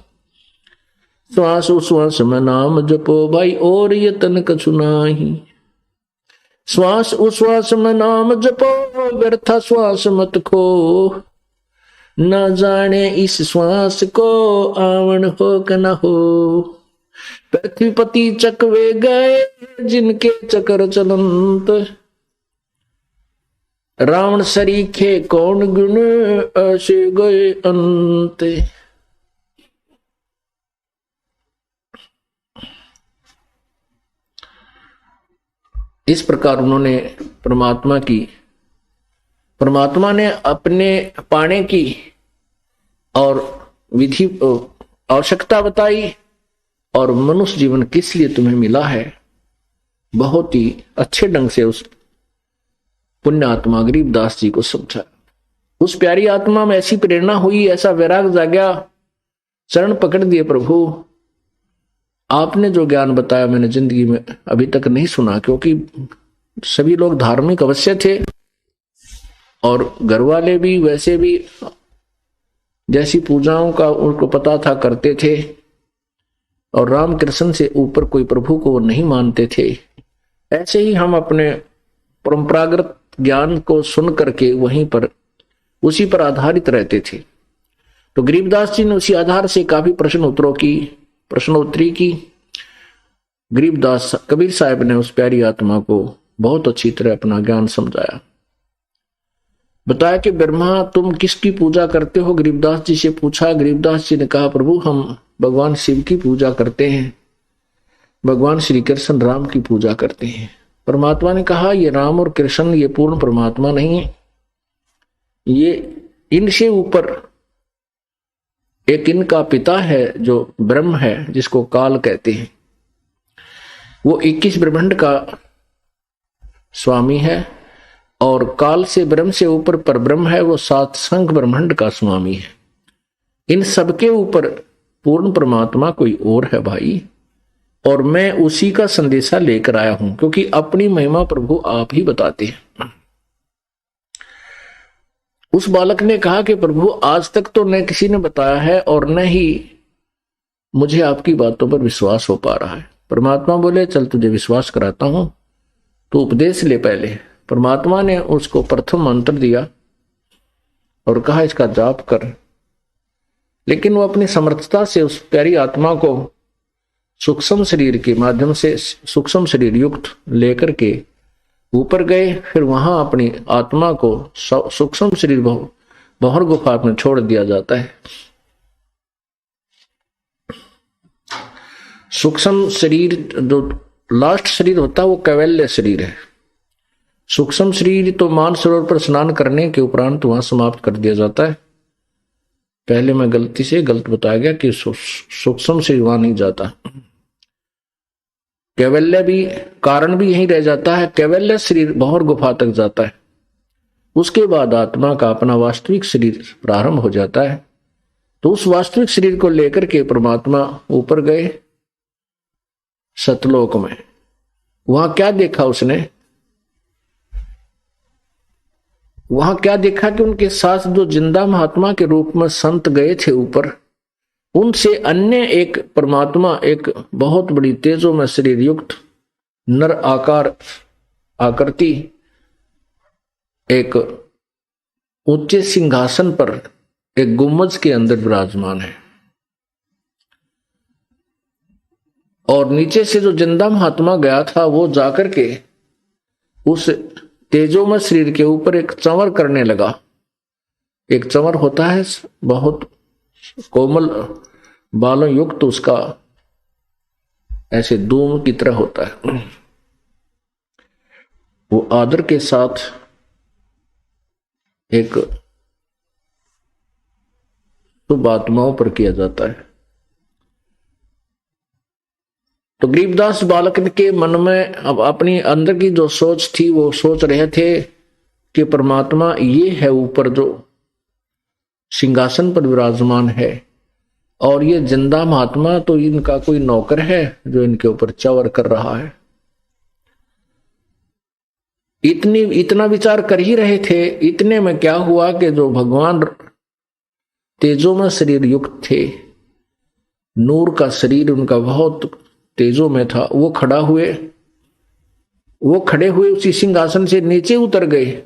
श्वास उश्वास में नाम जपो भाई, और यतन कछु नाही। श्वास उश्वास में नाम जपो, व्यर्था श्वास मत खो। न जाने इस श्वास को आवन हो क न हो। पृथ्वीपति चकवे गए जिनके चक्र चलंत, रावण सरीखे कौन गुण ऐसे गए अंत। इस प्रकार उन्होंने परमात्मा ने अपने पाने की और विधि आवश्यकता बताई, और मनुष्य जीवन किस लिए तुम्हें मिला है, बहुत ही अच्छे ढंग से उस पुण्य आत्मा गरीबदास जी को समझा। उस प्यारी आत्मा में ऐसी प्रेरणा हुई, ऐसा वैराग जागया, चरण पकड़ दिए प्रभु आपने जो ज्ञान बताया मैंने जिंदगी में अभी तक नहीं सुना, क्योंकि सभी लोग धार्मिक अवश्य थे और घर वाले भी वैसे भी जैसी पूजाओं का उनको पता था करते थे, और राम कृष्ण से ऊपर कोई प्रभु को नहीं मानते थे। ऐसे ही हम अपने परंपरागत ज्ञान को सुन करके वहीं पर उसी पर आधारित रहते थे। तो गरीबदास जी ने उसी आधार से काफी प्रश्नोत्तरी की। गरीबदास कबीर साहब ने उस प्यारी आत्मा को बहुत अच्छी तरह अपना ज्ञान समझाया, बताया कि ब्रह्मा तुम किसकी पूजा करते हो। गरीबदास जी से पूछा, गरीबदास जी ने कहा प्रभु हम भगवान शिव की पूजा करते हैं, भगवान श्री कृष्ण राम की पूजा करते हैं। परमात्मा ने कहा ये राम और कृष्ण ये पूर्ण परमात्मा नहीं है, ये इनसे ऊपर एक इनका पिता है जो ब्रह्म है, जिसको काल कहते हैं, वो 21 ब्रह्मांड का स्वामी है, और काल से ब्रह्म से ऊपर परब्रह्म है, वो सात संघ ब्रह्मांड का स्वामी है। इन सबके ऊपर पूर्ण परमात्मा कोई और है भाई, और मैं उसी का संदेशा लेकर आया हूं, क्योंकि अपनी महिमा प्रभु आप ही बताते हैं। उस बालक ने कहा कि प्रभु आज तक तो न किसी ने बताया है और न ही मुझे आपकी बातों पर विश्वास हो पा रहा है। परमात्मा बोले चल तुझे विश्वास कराता हूं, तो उपदेश ले पहले। परमात्मा ने उसको प्रथम मंत्र दिया और कहा इसका जाप कर, लेकिन वो अपनी समर्थता से उस प्यारी आत्मा को सूक्ष्म शरीर के माध्यम से सूक्ष्म शरीर युक्त लेकर के ऊपर गए। फिर वहां अपनी आत्मा को सूक्ष्म शरीर बहर गुफा में छोड़ दिया जाता है। सूक्ष्म शरीर जो लास्ट शरीर होता है वो कैवल्य शरीर है। सूक्ष्म शरीर तो मानसरोवर पर स्नान करने के उपरांत वहां समाप्त कर दिया जाता है। पहले मैं गलती से गलत बताया गया कि सूक्ष्म शरीर वहां नहीं जाता, कैवल्य भी कारण भी यहीं रह जाता है। कैवल्य शरीर बहर गुफा तक जाता है, उसके बाद आत्मा का अपना वास्तविक शरीर प्रारंभ हो जाता है। तो उस वास्तविक शरीर को लेकर के परमात्मा ऊपर गए सतलोक में। वहां क्या देखा उसने? वहां क्या देखा कि उनके साथ जो जिंदा महात्मा के रूप में संत गए थे ऊपर, उनसे अन्य एक परमात्मा, एक बहुत बड़ी तेजों में शरीर युक्त नर आकार आकृति, एक ऊंचे सिंहासन पर एक गुम्बज के अंदर विराजमान है। और नीचे से जो जिंदा महात्मा गया था वो जाकर के उस तेजोमय शरीर के ऊपर एक चंवर करने लगा। एक चंवर होता है बहुत कोमल बालों युक्त, उसका ऐसे धूम की तरह होता है। वो आदर के साथ एक शुभ आत्माओं पर किया जाता है। तो गरीबदास बालक के मन में अब अपनी अंदर की जो सोच थी, वो सोच रहे थे कि परमात्मा ये है ऊपर जो सिंहासन पर विराजमान है, और ये जिंदा महात्मा तो इनका कोई नौकर है जो इनके ऊपर चवर कर रहा है। इतना विचार कर ही रहे थे। इतने में क्या हुआ कि जो भगवान तेजों में शरीर युक्त थे, नूर का शरीर उनका बहुत तेजों में था, वो खड़े हुए उसी सिंहासन से नीचे उतर गए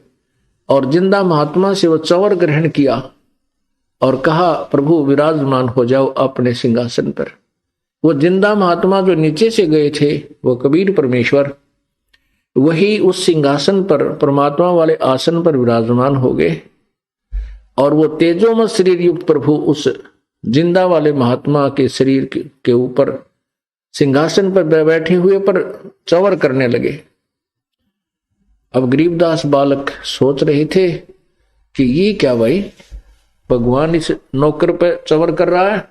और जिंदा महात्मा से वो चंवर ग्रहण किया और कहा प्रभु विराजमान हो जाओ अपने सिंहासन पर। वो जिंदा महात्मा जो नीचे से गए थे, वो कबीर परमेश्वर, वही उस सिंहासन पर परमात्मा वाले आसन पर विराजमान हो गए। और वो तेजों में शरीर युक्त प्रभु उस जिंदा वाले महात्मा के शरीर के ऊपर सिंहासन पर बैठे हुए पर चंवर करने लगे। अब गरीबदास बालक सोच रहे थे कि ये क्या भाई, भगवान इस नौकर पर चंवर कर रहा है।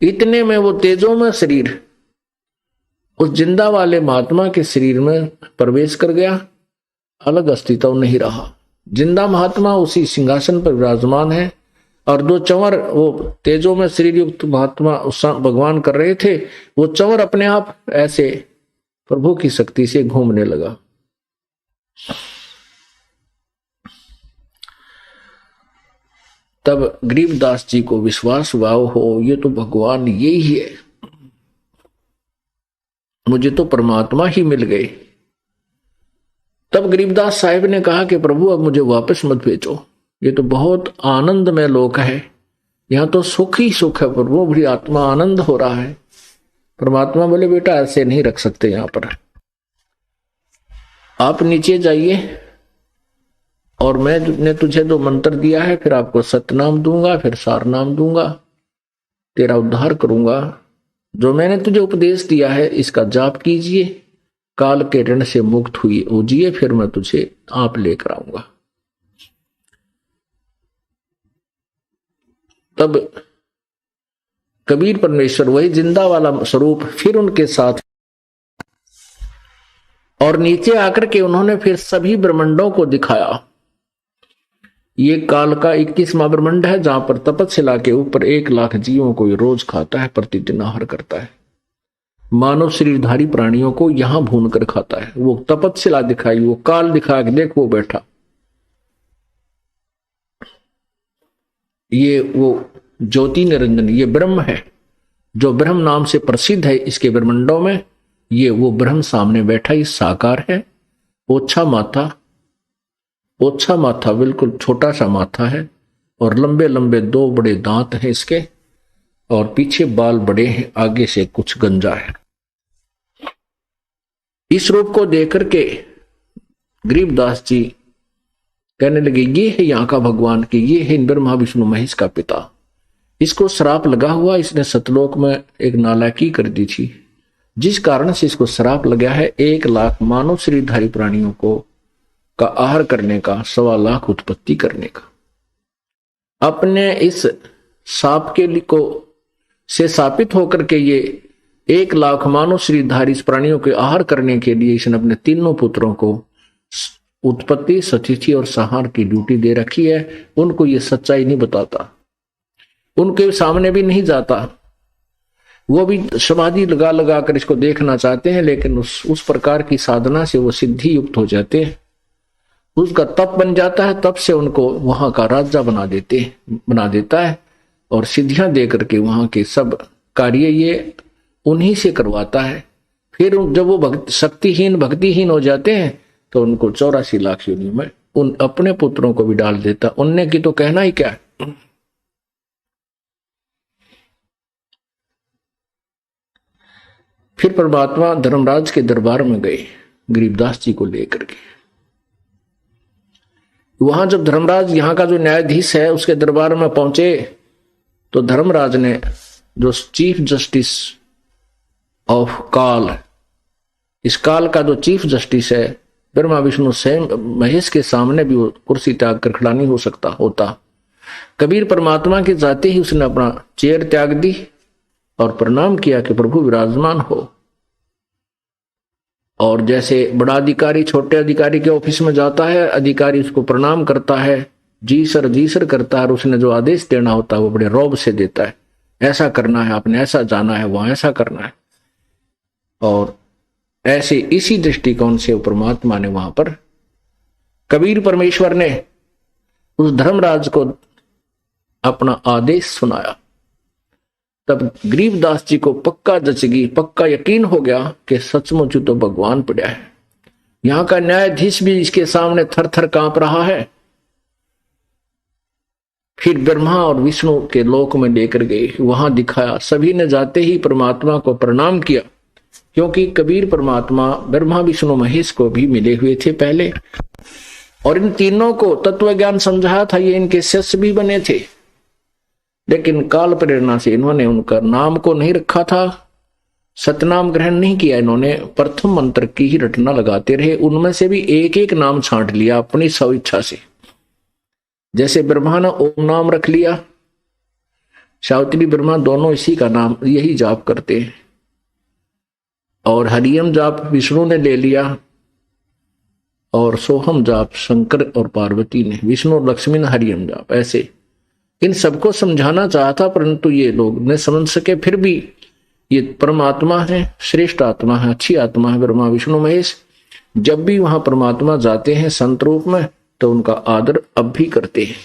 इतने में वो तेजों में शरीर उस जिंदा वाले महात्मा के शरीर में प्रवेश कर गया, अलग अस्तित्व नहीं रहा। जिंदा महात्मा उसी सिंहासन पर विराजमान है और जो चंवर वो तेजों में शरीर युक्त महात्मा उस भगवान कर रहे थे, वो चंवर अपने आप ऐसे प्रभु की शक्ति से घूमने लगा। तब गरीबदास जी को विश्वास हुआ, हो ये तो भगवान यही है, मुझे तो परमात्मा ही मिल गए। तब गरीबदास साहिब ने कहा कि प्रभु अब मुझे वापस मत भेजो, ये तो बहुत आनंदमय लोक है, यहाँ तो सुख ही सुख है प्रभु, बड़ी आत्मा आनंद हो रहा है। परमात्मा बोले बेटा ऐसे नहीं रख सकते, यहाँ पर आप नीचे जाइए और मैंने तुझे जो मंत्र दिया है, फिर आपको सतनाम दूंगा, फिर सार नाम दूंगा, तेरा उद्धार करूंगा। जो मैंने तुझे उपदेश दिया है इसका जाप कीजिए, काल के ऋण से मुक्त हुई ओजिए, फिर मैं तुझे आप लेकर आऊंगा। तब कबीर परमेश्वर वही जिंदा वाला स्वरूप फिर उनके साथ और नीचे आकर के उन्होंने फिर सभी ब्रह्मांडों को दिखाया। ये काल का 21वां ब्रह्मांड है, जहां पर तपस्या के ऊपर 1,00,000 जीवों को ये रोज खाता है, प्रतिदिन आहार करता है। मानव शरीरधारी प्राणियों को यहां भून कर खाता है। वो तपस्या दिखाई, वो काल दिखा के देख वो बैठा। ये वो ज्योति निरंजन, ये ब्रह्म है जो ब्रह्म नाम से प्रसिद्ध है इसके ब्रह्मांडों में। ये वो ब्रह्म सामने बैठा, ये साकार है। ओछा माथा, बिल्कुल छोटा सा माथा है और लंबे लंबे 2 बड़े दांत हैं इसके, और पीछे बाल बड़े हैं, आगे से कुछ गंजा है। इस रूप को देख करके गरीबदास जी कहने लगे, ये है यहाँ का भगवान, कि ये है ब्रह्मा विष्णु महेश का पिता। इसको श्राप लगा हुआ, इसने सतलोक में एक नालायकी कर दी थी, जिस कारण से इसको श्राप लगा है 1,00,000 मानव शरीरधारी प्राणियों को का आहार करने का, 1,25,00,000 उत्पत्ति करने का। अपने इस साप के को से स्थापित होकर के ये 1,00,000 मानव शरीरधारी प्राणियों के आहार करने के लिए इसने अपने तीनों पुत्रों को उत्पत्ति, सतिथि और संहार की ड्यूटी दे रखी है। उनको ये सच्चाई नहीं बताता, उनके सामने भी नहीं जाता। वो भी समाधि लगा लगा कर इसको देखना चाहते हैं, लेकिन उस प्रकार की साधना से वो सिद्धि युक्त हो जाते हैं, उसका तप बन जाता है। तब से उनको वहां का राजा बना देता है और सिद्धियां दे करके वहां के सब कार्य ये उन्हीं से करवाता है। फिर जब वो शक्तिहीन भक्तिहीन हो जाते हैं तो उनको 84,00,000 योनियों में उन अपने पुत्रों को भी डाल देता। उनने की तो कहना ही क्या है। फिर परमात्मा धर्मराज के दरबार में गए गरीबदास जी को लेकर के। वहां जब धर्मराज, यहाँ का जो न्यायाधीश है, उसके दरबार में पहुंचे तो धर्मराज ने, जो चीफ जस्टिस ऑफ काल, इस काल का जो चीफ जस्टिस है, ब्रह्मा विष्णु स्वयं महेश के सामने भी वो कुर्सी त्याग कर खड़ा नहीं होता। कबीर परमात्मा के जाते ही उसने अपना चेयर त्याग दी और प्रणाम किया कि प्रभु विराजमान हो। और जैसे बड़ा अधिकारी छोटे अधिकारी के ऑफिस में जाता है, अधिकारी उसको प्रणाम करता है, जी सर करता है, और उसने जो आदेश देना होता है वो बड़े रौब से देता है। ऐसा करना है, आपने ऐसा जाना है, वहां ऐसा करना है। और ऐसे इसी दृष्टिकोण से परमात्मा ने वहां पर, कबीर परमेश्वर ने उस धर्मराज को अपना आदेश सुनाया। तब गरीबदास जी को पक्का जचगी, पक्का यकीन हो गया कि सचमुच तो भगवान पड़ा है। यहां का न्यायाधीश भी इसके सामने थर थर कांप रहा है। फिर ब्रह्मा और विष्णु के लोक में लेकर गए, वहां दिखाया। सभी ने जाते ही परमात्मा को प्रणाम किया, क्योंकि कबीर परमात्मा ब्रह्मा विष्णु महेश को भी मिले हुए थे पहले, और इन तीनों को तत्व ज्ञान समझाया था। ये इनके शिष्य भी बने थे, लेकिन काल प्रेरणा से इन्होंने उनका नाम को नहीं रखा था, सतनाम ग्रहण नहीं किया। इन्होंने प्रथम मंत्र की ही रटना लगाते रहे। उनमें से भी एक एक नाम छांट लिया अपनी स्वेच्छा से। जैसे ब्रह्मा ने ओम नाम रख लिया, सावित्री ब्रह्मा दोनों इसी का नाम यही जाप करते हैं। और हरियम जाप विष्णु ने ले लिया, और सोहम जाप शंकर और पार्वती ने, विष्णु और लक्ष्मी ने हरियम जाप। ऐसे इन सबको समझाना चाहता, परंतु ये लोग न समझ सके। फिर भी ये परमात्मा है, श्रेष्ठ आत्मा है, अच्छी आत्मा है ब्रह्मा विष्णु महेश। जब भी वहां परमात्मा जाते हैं संत रूप में, तो उनका आदर अब भी करते हैं।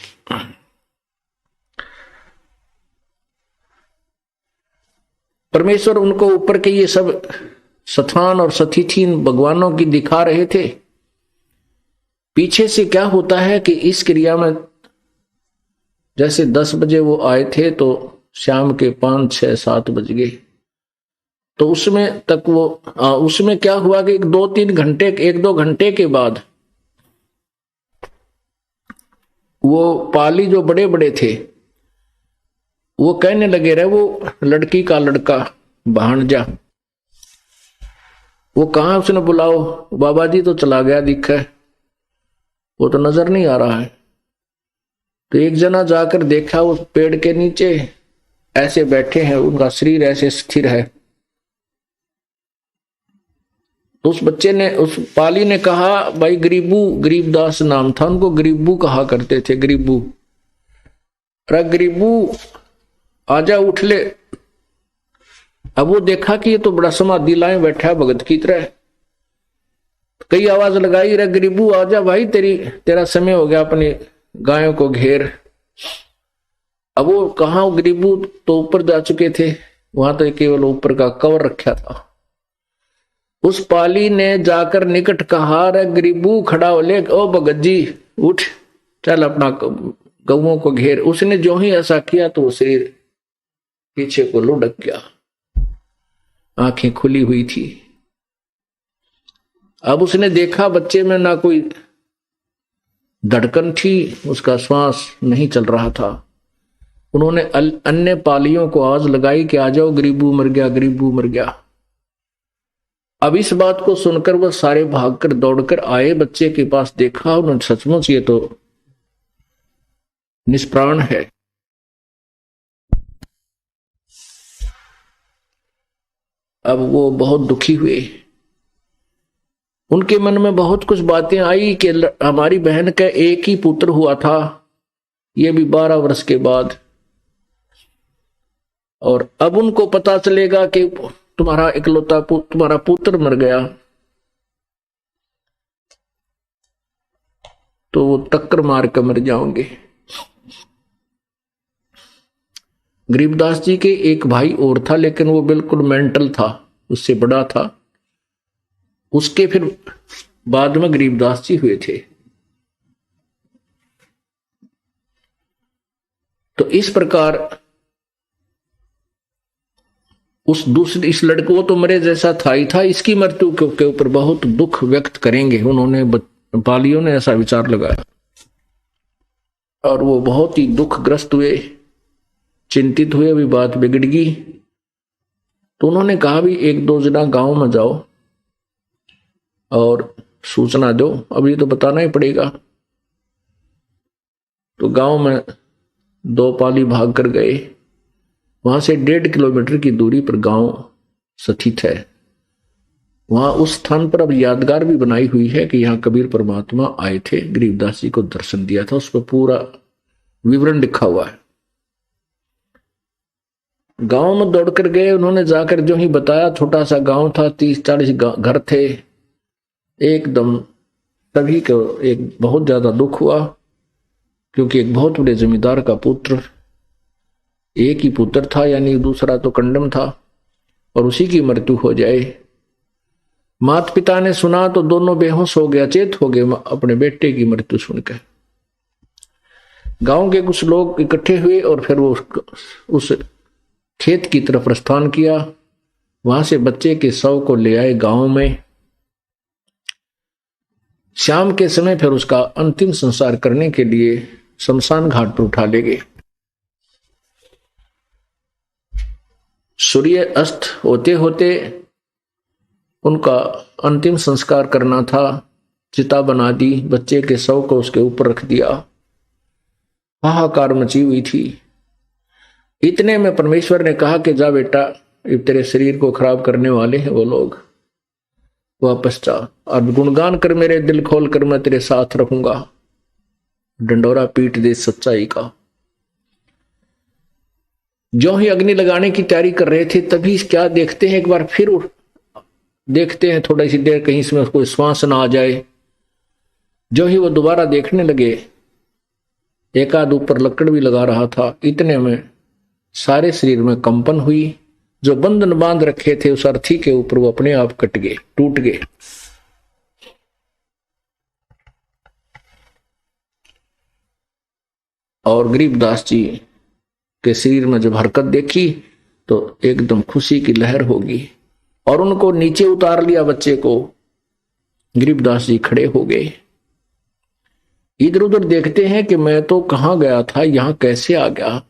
परमेश्वर उनको ऊपर के ये सब स्थान और सतिथि भगवानों की दिखा रहे थे। पीछे से क्या होता है कि इस क्रिया में जैसे 10 बजे वो आए थे, तो शाम के 5, 6, 7 बज गए। तो उसमें तक वो उसमें क्या हुआ कि 1-2 घंटे के बाद वो पाली जो बड़े बड़े थे वो कहने लगे रहे, वो लड़की का लड़का भांजा, वो कहाँ, उसने बुलाओ। बाबा जी तो चला गया दिखा, वो तो नजर नहीं आ रहा है। तो एक जना जाकर देखा, उस पेड़ के नीचे ऐसे बैठे हैं, उनका शरीर ऐसे स्थिर है, तो उस बच्चे ने, उस पाली ने कहा, भाई गरीबू, गरीबदास नाम था, उनको गरीबू कहा करते थे, गरीबू, अरे गरीबू आजा उठ ले। अब वो देखा कि ये तो बड़ा समाधि लाए बैठा है भगत की तरह। कई आवाज लगाई, रे गरीबू आजा भाई, तेरा समय हो गया, अपनी गायों को घेर। अब वो कहा, गरीबू तो ऊपर जा चुके थे, वहां तो केवल ऊपर का कवर रखा था। उस पाली ने जाकर निकट कहा, रे गरीबू खड़ा हो ले, ओ भगत जी उठ, चल अपना गौओं को घेर। उसने जो ही ऐसा किया तो वो शरीर पीछे को लुढ़क गया, आंखें खुली हुई थी। अब उसने देखा बच्चे में ना कोई धड़कन थी, उसका श्वास नहीं चल रहा था। उन्होंने अन्य पालियों को आवाज लगाई कि आ जाओ, गरीबू मर गया, गरीबू मर गया। अब इस बात को सुनकर वह सारे भागकर दौड़कर आए, बच्चे के पास देखा, उन्होंने सचमुच ये तो निष्प्राण है। अब वो बहुत दुखी हुए, उनके मन में बहुत कुछ बातें आई कि हमारी बहन का एक ही पुत्र हुआ था, ये भी 12 वर्ष के बाद, और अब उनको पता चलेगा कि तुम्हारा इकलौता तुम्हारा पुत्र मर गया, तो वो टक्कर मार कर मर जाओगे। गरीबदास जी के एक भाई और था, लेकिन वो बिल्कुल मेंटल था, उससे बड़ा था। उसके फिर बाद में गरीबदास जी हुए थे। तो इस प्रकार इस लड़के, वो तो मरे जैसा था ही था, इसकी मृत्यु के ऊपर बहुत दुख व्यक्त करेंगे, उन्होंने पालियों ने ऐसा विचार लगाया। और वो बहुत ही दुखग्रस्त हुए, चिंतित हुए, अभी बात बिगड़ गई। तो उन्होंने कहा भी 1-2 जना गांव में जाओ और सूचना दो, अब ये तो बताना ही पड़ेगा। तो गांव में 2 पाली भाग कर गए। वहां से 1.5 किलोमीटर की दूरी पर गांव स्थित है। वहां उस स्थान पर अब यादगार भी बनाई हुई है कि यहाँ कबीर परमात्मा आए थे, गरीबदास जी को दर्शन दिया था, उस पर पूरा विवरण लिखा हुआ है। गांव में दौड़कर गए, उन्होंने जाकर जो ही बताया, छोटा सा गांव था, 30-40 घर थे। एकदम सभी को एक बहुत ज्यादा दुख हुआ, क्योंकि एक बहुत बड़े जमींदार का पुत्र, एक ही पुत्र था, यानी दूसरा तो कंडम था, और उसी की मृत्यु हो जाए। माता पिता ने सुना तो दोनों बेहोश हो गया, चेत हो गए अपने बेटे की मृत्यु सुनकर। गांव के कुछ लोग इकट्ठे हुए और फिर वो उस खेत की तरफ प्रस्थान किया। वहां से बच्चे के शव को ले आए गांव में। शाम के समय फिर उसका अंतिम संस्कार करने के लिए शमशान घाट पर उठा ले गए। सूर्य अस्त होते होते उनका अंतिम संस्कार करना था। चिता बना दी, बच्चे के शव को उसके ऊपर रख दिया। हाहाकार मची हुई थी। इतने में परमेश्वर ने कहा कि जा बेटा, तेरे शरीर को खराब करने वाले हैं वो लोग, वापस जा और गुणगान कर, मेरे दिल खोल कर, मैं तेरे साथ रहूंगा। डंडोरा पीट दे सच्चाई का। जो ही अग्नि लगाने की तैयारी कर रहे थे, तभी क्या देखते हैं, एक बार फिर देखते हैं, थोड़ी सी देर कहीं इसमें कोई श्वास ना आ जाए। जो ही वो दोबारा देखने लगे, एक आध ऊपर लकड़ भी लगा रहा था। इतने में सारे शरीर में कंपन हुई। जो बंधन बांध रखे थे उस अर्थी के ऊपर, वो अपने आप कट गए, टूट गए। और गरीबदास जी के शरीर में जब हरकत देखी तो एकदम खुशी की लहर होगी, और उनको नीचे उतार लिया बच्चे को। गरीबदास जी खड़े हो गए, इधर उधर देखते हैं कि मैं तो कहां गया था, यहां कैसे आ गया।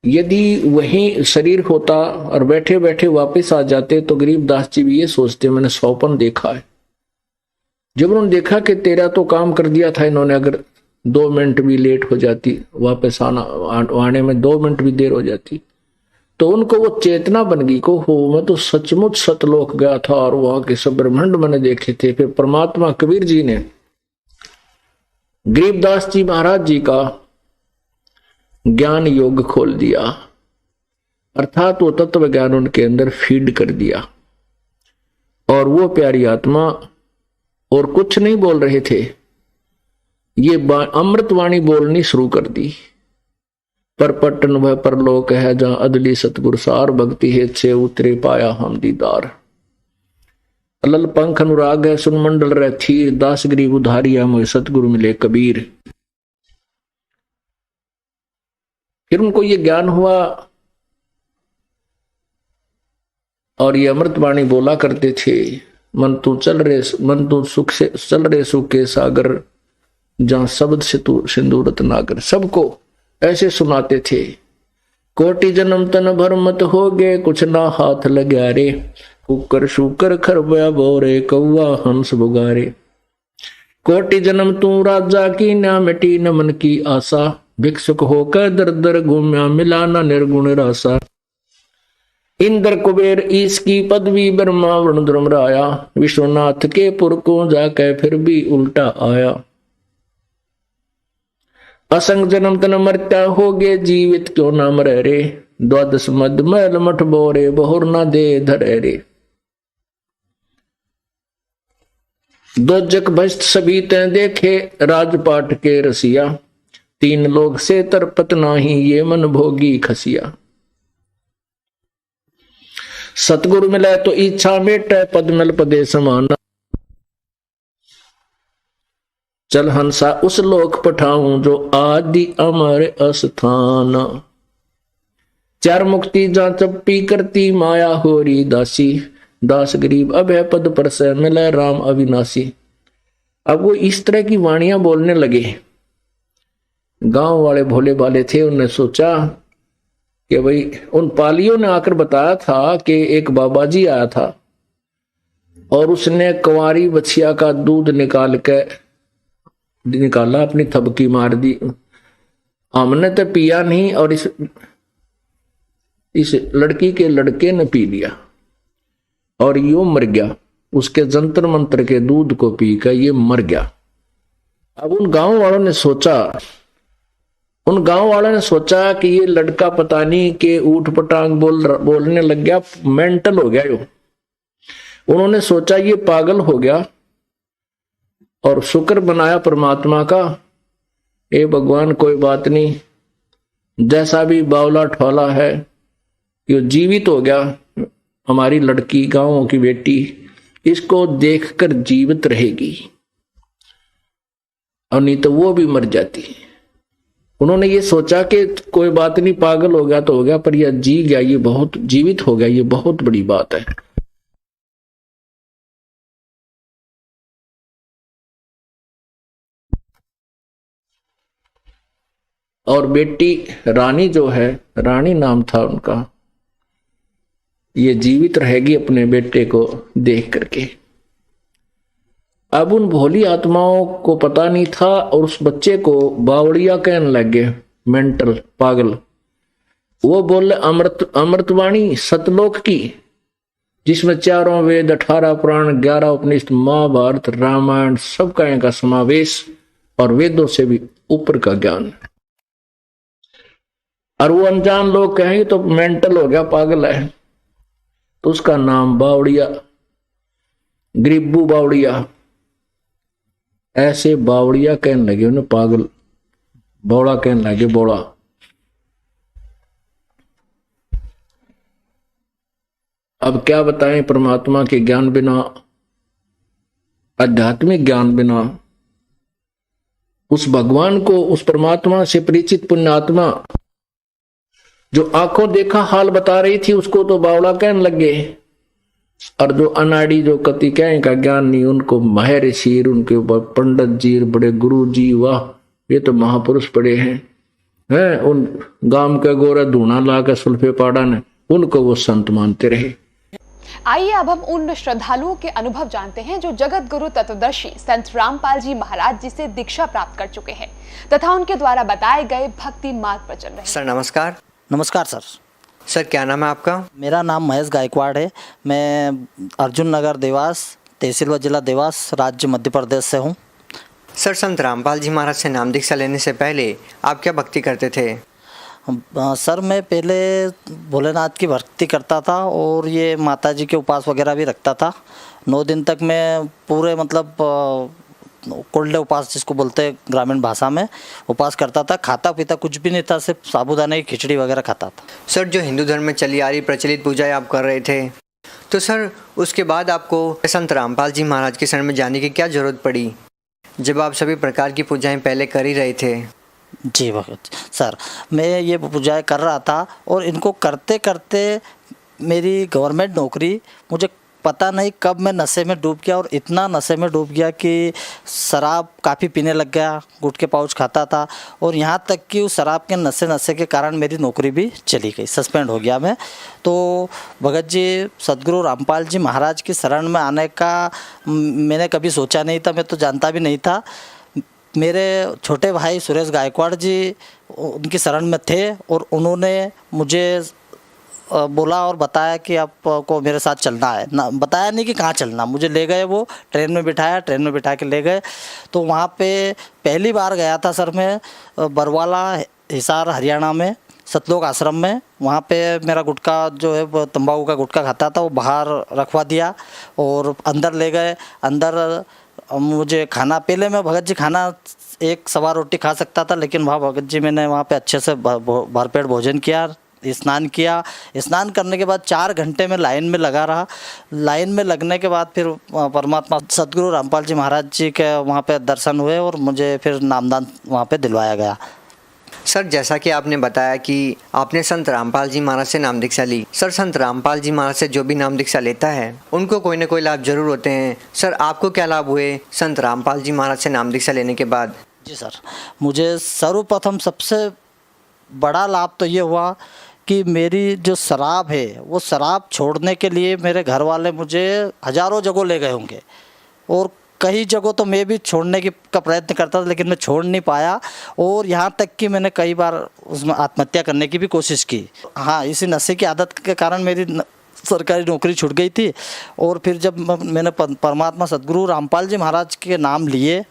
यदि वही शरीर होता और बैठे बैठे वापस आ जाते तो गरीबदास जी भी ये सोचते, मैंने सौपन देखा है। जब उन्होंने देखा कि तेरा तो काम कर दिया था इन्होंने, अगर 2 मिनट भी लेट हो जाती, वापस आने में 2 मिनट भी देर हो जाती, तो उनको वो चेतना बन गई को हो मैं तो सचमुच सतलोक गया था और वहां के सब ब्रह्मांड मैंने देखे थे। फिर परमात्मा कबीर जी ने गरीबदास जी महाराज जी का ज्ञान योग खोल दिया, अर्थात वो तत्व ज्ञान उनके अंदर फीड कर दिया और वो प्यारी आत्मा और कुछ नहीं बोल रहे थे, ये अमृतवाणी बोलनी शुरू कर दी। पर पट्टन वह परलोक है जहां अदली सतगुर सार, भक्ति हेत से उतरे पाया हम दीदार। अलल पंख अनुराग है सुन मंडल रह थीर, दास गरीब उधारिया मोह सतगुरु मिले कबीर। फिर उनको ये ज्ञान हुआ और ये अमृतवाणी बोला करते थे, मन तू सुख से चल रहे सुख के सागर, जहां शब्द से तू सिंदूरत नागर। सबको ऐसे सुनाते थे। कोटि जन्म तन भर मत हो गए, कुछ ना हाथ लग्या रे, कुकर शुकर खरबया बोरे, कौआ हंस बुगारे। कोटि जन्म तू राजा की, ना मिटी न मन की आशा, भिक्षुक होकर दर दर घूम्या, मिला ना निर्गुण रासा। इंद्र कुबेर ईश की पदवी, ब्रह्मा वरुण धर्मराया, विश्वनाथ के पुर को जाके फिर भी उल्टा आया। असंग जन्म तन मरता हो गए, जीवित क्यों ना मरे रे, द्वादश मद मैल मठ बोरे, बहुर ना दे धरे रे। दोजक भस्त सभी तै देखे, राजपाट के रसिया, तीन लोग से तरपत नाही, ये मन भोगी खसिया। सतगुरु मिले तो इच्छा मेटे, पद मिल पदे समाना, चल हंसा उस लोक पठाऊं, जो आदि अमर अस्थान। चार मुक्ति जा चप्पी करती, माया होरी दासी, दास गरीब अभय पद पर से मिले राम अविनाशी। अब वो इस तरह की वाणियां बोलने लगे। गांव वाले भोले भाले थे, उन्होंने सोचा कि भाई, उन पालियों ने आकर बताया था कि एक बाबा जी आया था और उसने कुंवारी बछिया का दूध निकाला, अपनी थपकी मार दी। हमने तो पिया नहीं और इस लड़की के लड़के ने पी लिया और यो मर गया, उसके जंतर मंत्र के दूध को पीकर ये मर गया। अब उन गांव वालों ने सोचा कि ये लड़का पता नहीं कि ऊट पटांग बोलने लग गया, मेंटल हो गया यो। उन्होंने सोचा ये पागल हो गया और शुक्र बनाया परमात्मा का, ए भगवान कोई बात नहीं, जैसा भी बावला ठोला है ये जीवित हो गया, हमारी लड़की गांवों की बेटी इसको देखकर जीवित रहेगी और नहीं तो वो भी मर जाती। उन्होंने ये सोचा कि कोई बात नहीं, पागल हो गया तो हो गया, पर यह जी गया, ये बहुत जीवित हो गया, ये बहुत बड़ी बात है। और बेटी रानी जो है, रानी नाम था उनका, ये जीवित रहेगी अपने बेटे को देख करके। अब उन भोली आत्माओं को पता नहीं था और उस बच्चे को बावड़िया कहने लग गए, मेंटल, पागल। वो बोले अमृतवाणी सतलोक की, जिसमें 4 वेद, 18 पुराण, 11 उपनिषद, महाभारत, रामायण सबका का समावेश और वेदों से भी ऊपर का ज्ञान। और वो अनजान लोग कहेंगे तो मेंटल हो गया, पागल है, तो उसका नाम बावड़िया, गरीबू बावड़िया, ऐसे बावड़िया कहने लगे उन्हें, पागल बौड़ा कहने लगे, बौड़ा। अब क्या बताएं, परमात्मा के ज्ञान बिना, आध्यात्मिक ज्ञान बिना, उस भगवान को, उस परमात्मा से परिचित पुण्यात्मा जो आंखों देखा हाल बता रही थी, उसको तो बावड़ा कहने लगे। और जो अनाड़ी, जो कति कहें का ज्ञान नहीं, उनको महर्षि, उनके पंडित जी, बड़े गुरु जी, वाह ये तो महापुरुष पड़े हैं, उन गांव के गोरा धूना ला के सुल्फे पाड़ा ने, उनको वो संत मानते रहे। आइए अब हम उन श्रद्धालुओं के अनुभव जानते हैं जो जगत गुरु तत्वदर्शी संत रामपाल जी महाराज जी से दीक्षा प्राप्त कर चुके हैं तथा उनके द्वारा बताए गए भक्ति मार्ग पर चल रहे हैं। सर नमस्कार। नमस्कार सर। सर क्या नाम है आपका? मेरा नाम महेश गायकवाड़ है। मैं अर्जुन नगर देवास, तहसील व जिला देवास, राज्य मध्य प्रदेश से हूँ। सर संत रामपाल जी महाराज से नाम दीक्षा लेने से पहले आप क्या भक्ति करते थे? सर मैं पहले भोलेनाथ की भक्ति करता था और ये माता जी के उपवास वगैरह भी रखता था। 9 दिन तक मैं पूरे मतलब कोल्डे उपवास जिसको बोलते हैं ग्रामीण भाषा में, उपवास करता था। खाता पीता कुछ भी नहीं था, सिर्फ साबूदाने की खिचड़ी वगैरह खाता था। सर जो हिंदू धर्म में चली आ रही प्रचलित पूजाएं आप कर रहे थे, तो सर उसके बाद आपको संत रामपाल जी महाराज के शरण में जाने की क्या ज़रूरत पड़ी, जब आप सभी प्रकार की पूजाएं पहले कर ही रहे थे? जी भगत सर, मैं ये पूजाएं कर रहा था और इनको करते करते मेरी गवर्नमेंट नौकरी, मुझे पता नहीं कब मैं नशे में डूब गया और इतना नशे में डूब गया कि शराब काफ़ी पीने लग गया, गुटखे पाउच खाता था और यहाँ तक कि उस शराब के नशे के कारण मेरी नौकरी भी चली गई, सस्पेंड हो गया मैं। तो भगत जी सदगुरु रामपाल जी महाराज की शरण में आने का मैंने कभी सोचा नहीं था, मैं तो जानता भी नहीं था। मेरे छोटे भाई सुरेश गायकवाड़ जी उनकी शरण में थे और उन्होंने मुझे बोला और बताया कि आपको मेरे साथ चलना है ना, बताया नहीं कि कहाँ चलना, मुझे ले गए, वो ट्रेन में बिठाया, ट्रेन में बिठा के ले गए। तो वहाँ पे पहली बार गया था सर मैं, बरवाला हिसार हरियाणा में सतलोक आश्रम में। वहाँ पे मेरा गुटखा जो है वो तंबाकू का गुटखा खाता था, वो बाहर रखवा दिया और अंदर ले गए। अंदर मुझे खाना, पहले मैं भगत जी खाना 1 सवा रोटी खा सकता था, लेकिन वहाँ भगत जी मैंने वहाँ पे अच्छे से भरपेट भोजन किया, स्नान किया। स्नान करने के बाद 4 घंटे में लाइन में लगा रहा। लाइन में लगने के बाद फिर परमात्मा सदगुरु रामपाल जी महाराज जी के वहाँ पे दर्शन हुए और मुझे फिर नामदान वहाँ पे दिलवाया गया। सर जैसा कि आपने बताया कि आपने संत रामपाल जी महाराज से नाम दीक्षा ली, सर संत रामपाल जी महाराज से जो भी नाम दीक्षा लेता है उनको कोई ना कोई लाभ जरूर होते हैं। सर आपको क्या लाभ हुए संत रामपाल जी महाराज से नाम दीक्षा लेने के बाद? जी सर, मुझे सर्वप्रथम सबसे बड़ा लाभ तो ये हुआ कि मेरी जो शराब है वो शराब छोड़ने के लिए मेरे घर वाले मुझे हज़ारों जगह ले गए होंगे और कई जगह तो मैं भी छोड़ने का प्रयत्न करता था, लेकिन मैं छोड़ नहीं पाया और यहाँ तक कि मैंने कई बार उसमें आत्महत्या करने की भी कोशिश की। हाँ, इसी नशे की आदत के कारण मेरी सरकारी नौकरी छूट गई थी। और फिर जब मैंने परमात्मा सदगुरु रामपाल जी महाराज के नाम लिए,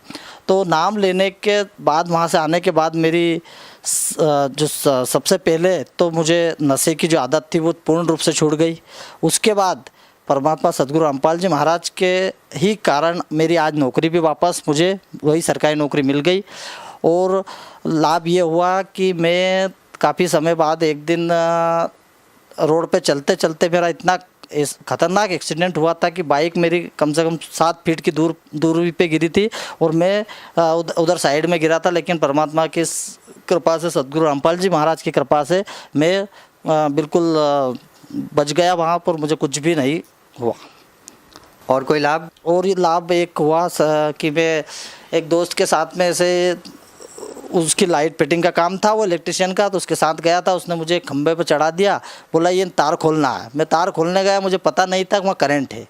तो नाम लेने के बाद वहाँ से आने के बाद मेरी जो सबसे पहले तो मुझे नशे की जो आदत थी वो पूर्ण रूप से छूट गई। उसके बाद परमात्मा सदगुरु रामपाल जी महाराज के ही कारण मेरी आज नौकरी भी वापस मुझे वही सरकारी नौकरी मिल गई। और लाभ ये हुआ कि मैं काफ़ी समय बाद एक दिन रोड पे चलते चलते मेरा इतना ख़तरनाक एक्सीडेंट हुआ था कि बाइक मेरी कम से कम 7 फीट की दूरी पे गिरी थी और मैं उधर साइड में गिरा था, लेकिन परमात्मा की कृपा से, सदगुरु रामपाल जी महाराज की कृपा से मैं बिल्कुल बच गया वहाँ पर, मुझे कुछ भी नहीं हुआ। और कोई लाभ? और ये लाभ एक हुआ कि मैं एक दोस्त के साथ में ऐसे, उसकी लाइट फिटिंग का काम था, वो इलेक्ट्रिशियन का, तो उसके साथ गया था। उसने मुझे एक खंबे पर चढ़ा दिया, बोला ये तार खोलना है। मैं तार खोलने गया, मुझे पता नहीं था कि वहाँ करंट है।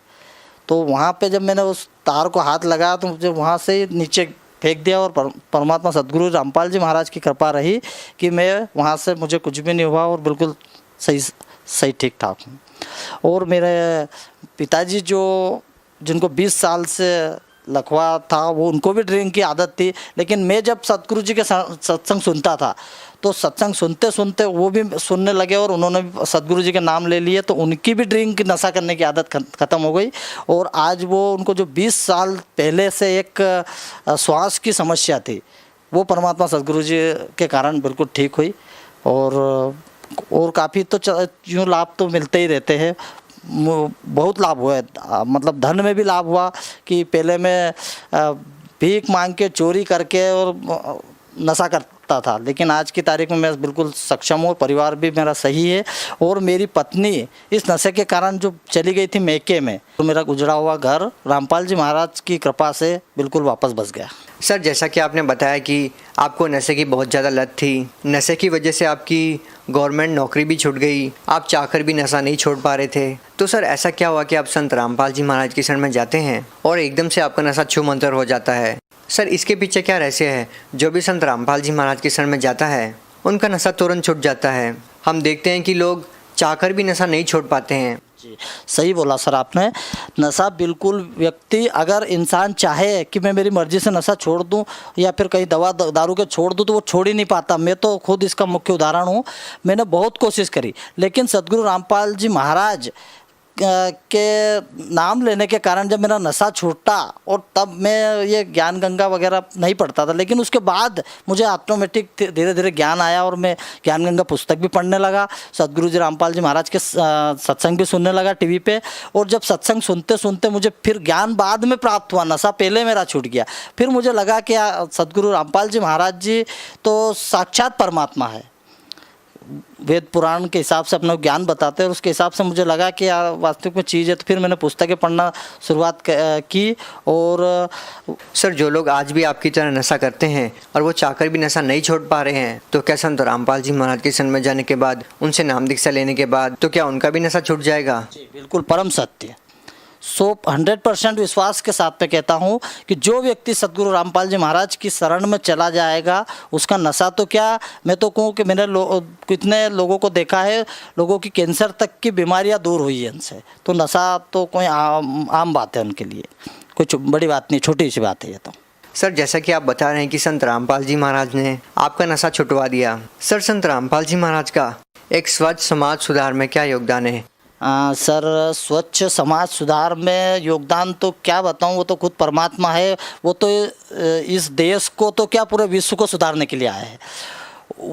तो वहाँ पे जब मैंने उस तार को हाथ लगाया तो मुझे वहाँ से नीचे फेंक दिया और परमात्मा सदगुरु रामपाल जी महाराज की कृपा रही कि मैं वहाँ से, मुझे कुछ भी नहीं हुआ और बिल्कुल सही ठीक ठाक हूँ। और मेरे पिताजी जिनको 20 साल से लकवा था, वो उनको भी ड्रिंक की आदत थी, लेकिन मैं जब सतगुरु जी के सत्संग सुनता था तो सत्संग सुनते सुनते वो भी सुनने लगे और उन्होंने भी सतगुरु जी के नाम ले लिए, तो उनकी भी ड्रिंक नशा करने की आदत ख़त्म हो गई। और आज वो, उनको जो 20 साल पहले से एक श्वास की समस्या थी, वो परमात्मा सतगुरु जी के कारण बिल्कुल ठीक हुई। और काफ़ी तो यूँ लाभ तो मिलते ही रहते हैं, बहुत लाभ हुआ है। मतलब धन में भी लाभ हुआ कि पहले मैं भीख मांग के, चोरी करके और नशा करता था, लेकिन आज की तारीख में मैं बिल्कुल सक्षम हूँ, परिवार भी मेरा सही है। और मेरी पत्नी इस नशे के कारण जो चली गई थी मैके में, तो मेरा गुजरा हुआ घर रामपाल जी महाराज की कृपा से बिल्कुल वापस बस गया। सर जैसा कि आपने बताया कि आपको नशे की बहुत ज़्यादा लत थी, नशे की वजह से आपकी गवर्नमेंट नौकरी भी छूट गई, आप चाहकर भी नशा नहीं छोड़ पा रहे थे, तो सर ऐसा क्या हुआ कि आप संत रामपाल जी महाराज की शरण में जाते हैं और एकदम से आपका नशा छू मंतर हो जाता है? सर इसके पीछे क्या रहस्य है? जो भी संत रामपाल जी महाराज की शरण में जाता है उनका नशा तुरंत छूट जाता है। हम देखते हैं कि लोग चाहकर भी नशा नहीं छोड़ पाते हैं। जी, सही बोला सर आपने। नशा बिल्कुल व्यक्ति, अगर इंसान चाहे कि मैं मेरी मर्जी से नशा छोड़ दूं या फिर कहीं दवा दारू के छोड़ दूं, तो वो छोड़ ही नहीं पाता। मैं तो खुद इसका मुख्य उदाहरण हूं। मैंने बहुत कोशिश करी, लेकिन सदगुरु रामपाल जी महाराज के नाम लेने के कारण जब मेरा नशा छूटा, और तब मैं ये ज्ञान गंगा वगैरह नहीं पढ़ता था, लेकिन उसके बाद मुझे ऑटोमेटिक धीरे धीरे ज्ञान आया और मैं ज्ञान गंगा पुस्तक भी पढ़ने लगा, सदगुरु जी रामपाल जी महाराज के सत्संग भी सुनने लगा टीवी पे। और जब सत्संग सुनते सुनते मुझे फिर ज्ञान बाद में प्राप्त हुआ, नशा पहले मेरा छूट गया। फिर मुझे लगा कि सदगुरु रामपाल जी महाराज जी तो साक्षात परमात्मा है, वेद पुराण के हिसाब से अपना ज्ञान बताते हैं, और उसके हिसाब से मुझे लगा कि यार वास्तविक में चीज़ है। तो फिर मैंने पुस्तकें पढ़ना शुरुआत की। और सर, जो लोग आज भी आपकी तरह नशा करते हैं और वो चाहकर भी नशा नहीं छोड़ पा रहे हैं, तो क्या संत रामपाल जी महाराज के शरण में जाने के बाद, उनसे नाम दीक्षा लेने के बाद, तो क्या उनका भी नशा छूट जाएगा? जी बिल्कुल, परम सत्य। 100% विश्वास के साथ में कहता हूँ कि जो व्यक्ति सदगुरु रामपाल जी महाराज की शरण में चला जाएगा, उसका नशा तो क्या, मैं तो कहूँ कि मैंने कितने लोगों को देखा है, लोगों की कैंसर तक की बीमारियाँ दूर हुई है इनसे। तो नशा तो कोई आम बात है उनके लिए, कुछ बड़ी बात नहीं, छोटी सी बात है ये तो। सर, जैसा कि आप बता रहे हैं कि संत रामपाल जी महाराज ने आपका नशा छुटवा दिया, सर संत रामपाल जी महाराज का एक स्वच्छ समाज सुधार में क्या योगदान है? सर, स्वच्छ समाज सुधार में योगदान तो क्या बताऊं, वो तो खुद परमात्मा है। वो तो इस देश को तो क्या, पूरे विश्व को सुधारने के लिए आया है।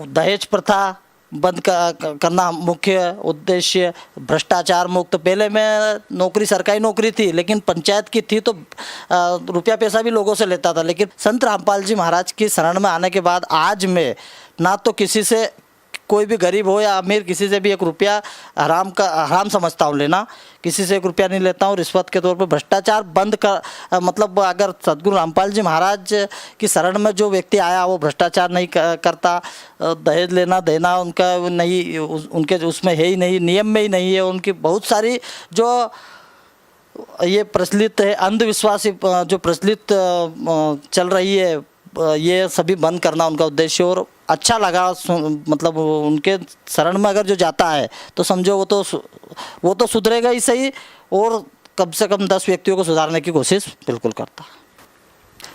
दहेज प्रथा बंद करना मुख्य उद्देश्य, भ्रष्टाचार मुक्त। पहले मैं नौकरी, सरकारी नौकरी थी, लेकिन पंचायत की थी, तो रुपया पैसा भी लोगों से लेता था। लेकिन संत रामपाल जी महाराज की शरण में आने के बाद आज मैं ना तो किसी से, कोई भी गरीब हो या अमीर, किसी से भी 1 रुपया हराम समझता हूँ लेना, किसी से 1 रुपया नहीं लेता हूँ रिश्वत के तौर पर। भ्रष्टाचार बंद कर, मतलब अगर सदगुरु रामपाल जी महाराज की शरण में जो व्यक्ति आया वो भ्रष्टाचार नहीं करता, दहेज लेना देना उनका नहीं, उनके उसमें है ही नहीं, नियम में ही नहीं है। उनकी बहुत सारी जो ये प्रचलित है अंधविश्वास, जो प्रचलित चल रही है, ये सभी बंद करना उनका उद्देश्य। और अच्छा लगा, मतलब उनके शरण में अगर जो जाता है तो समझो वो तो सुधरेगा ही सही, और कम से कम 10 व्यक्तियों को सुधारने की कोशिश बिल्कुल करता।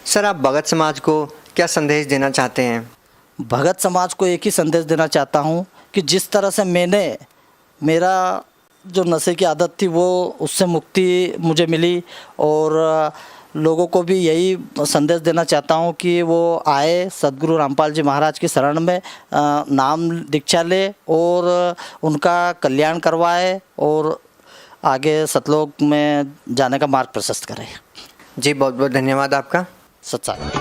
सर, आप भगत समाज को क्या संदेश देना चाहते हैं? भगत समाज को एक ही संदेश देना चाहता हूँ कि जिस तरह से मेरा जो नशे की आदत थी वो, उससे मुक्ति मुझे मिली, और लोगों को भी यही संदेश देना चाहता हूँ कि वो आए सदगुरु रामपाल जी महाराज की शरण में, नाम दीक्षा ले और उनका कल्याण करवाए, और आगे सतलोक में जाने का मार्ग प्रशस्त करें। जी, बहुत बहुत धन्यवाद आपका। सत्संग।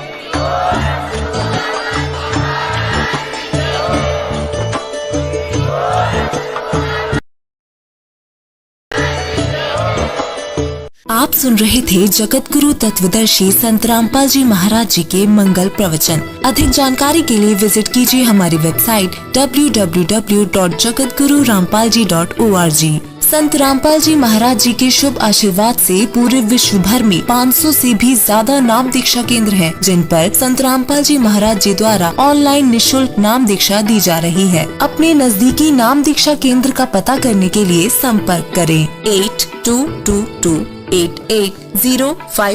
आप सुन रहे थे जगत गुरु तत्वदर्शी संत रामपाल जी महाराज जी के मंगल प्रवचन। अधिक जानकारी के लिए विजिट कीजिए हमारी वेबसाइट www.jagatgururampalji.org। संत रामपाल जी महाराज जी के शुभ आशीर्वाद से पूरे विश्व भर में 500 से भी ज्यादा नाम दीक्षा केंद्र हैं, जिन पर संत रामपाल जी महाराज जी द्वारा ऑनलाइन निशुल्क नाम दीक्षा दी जा रही है। अपने नजदीकी नाम दीक्षा केंद्र का पता करने के लिए संपर्क करें 82228805।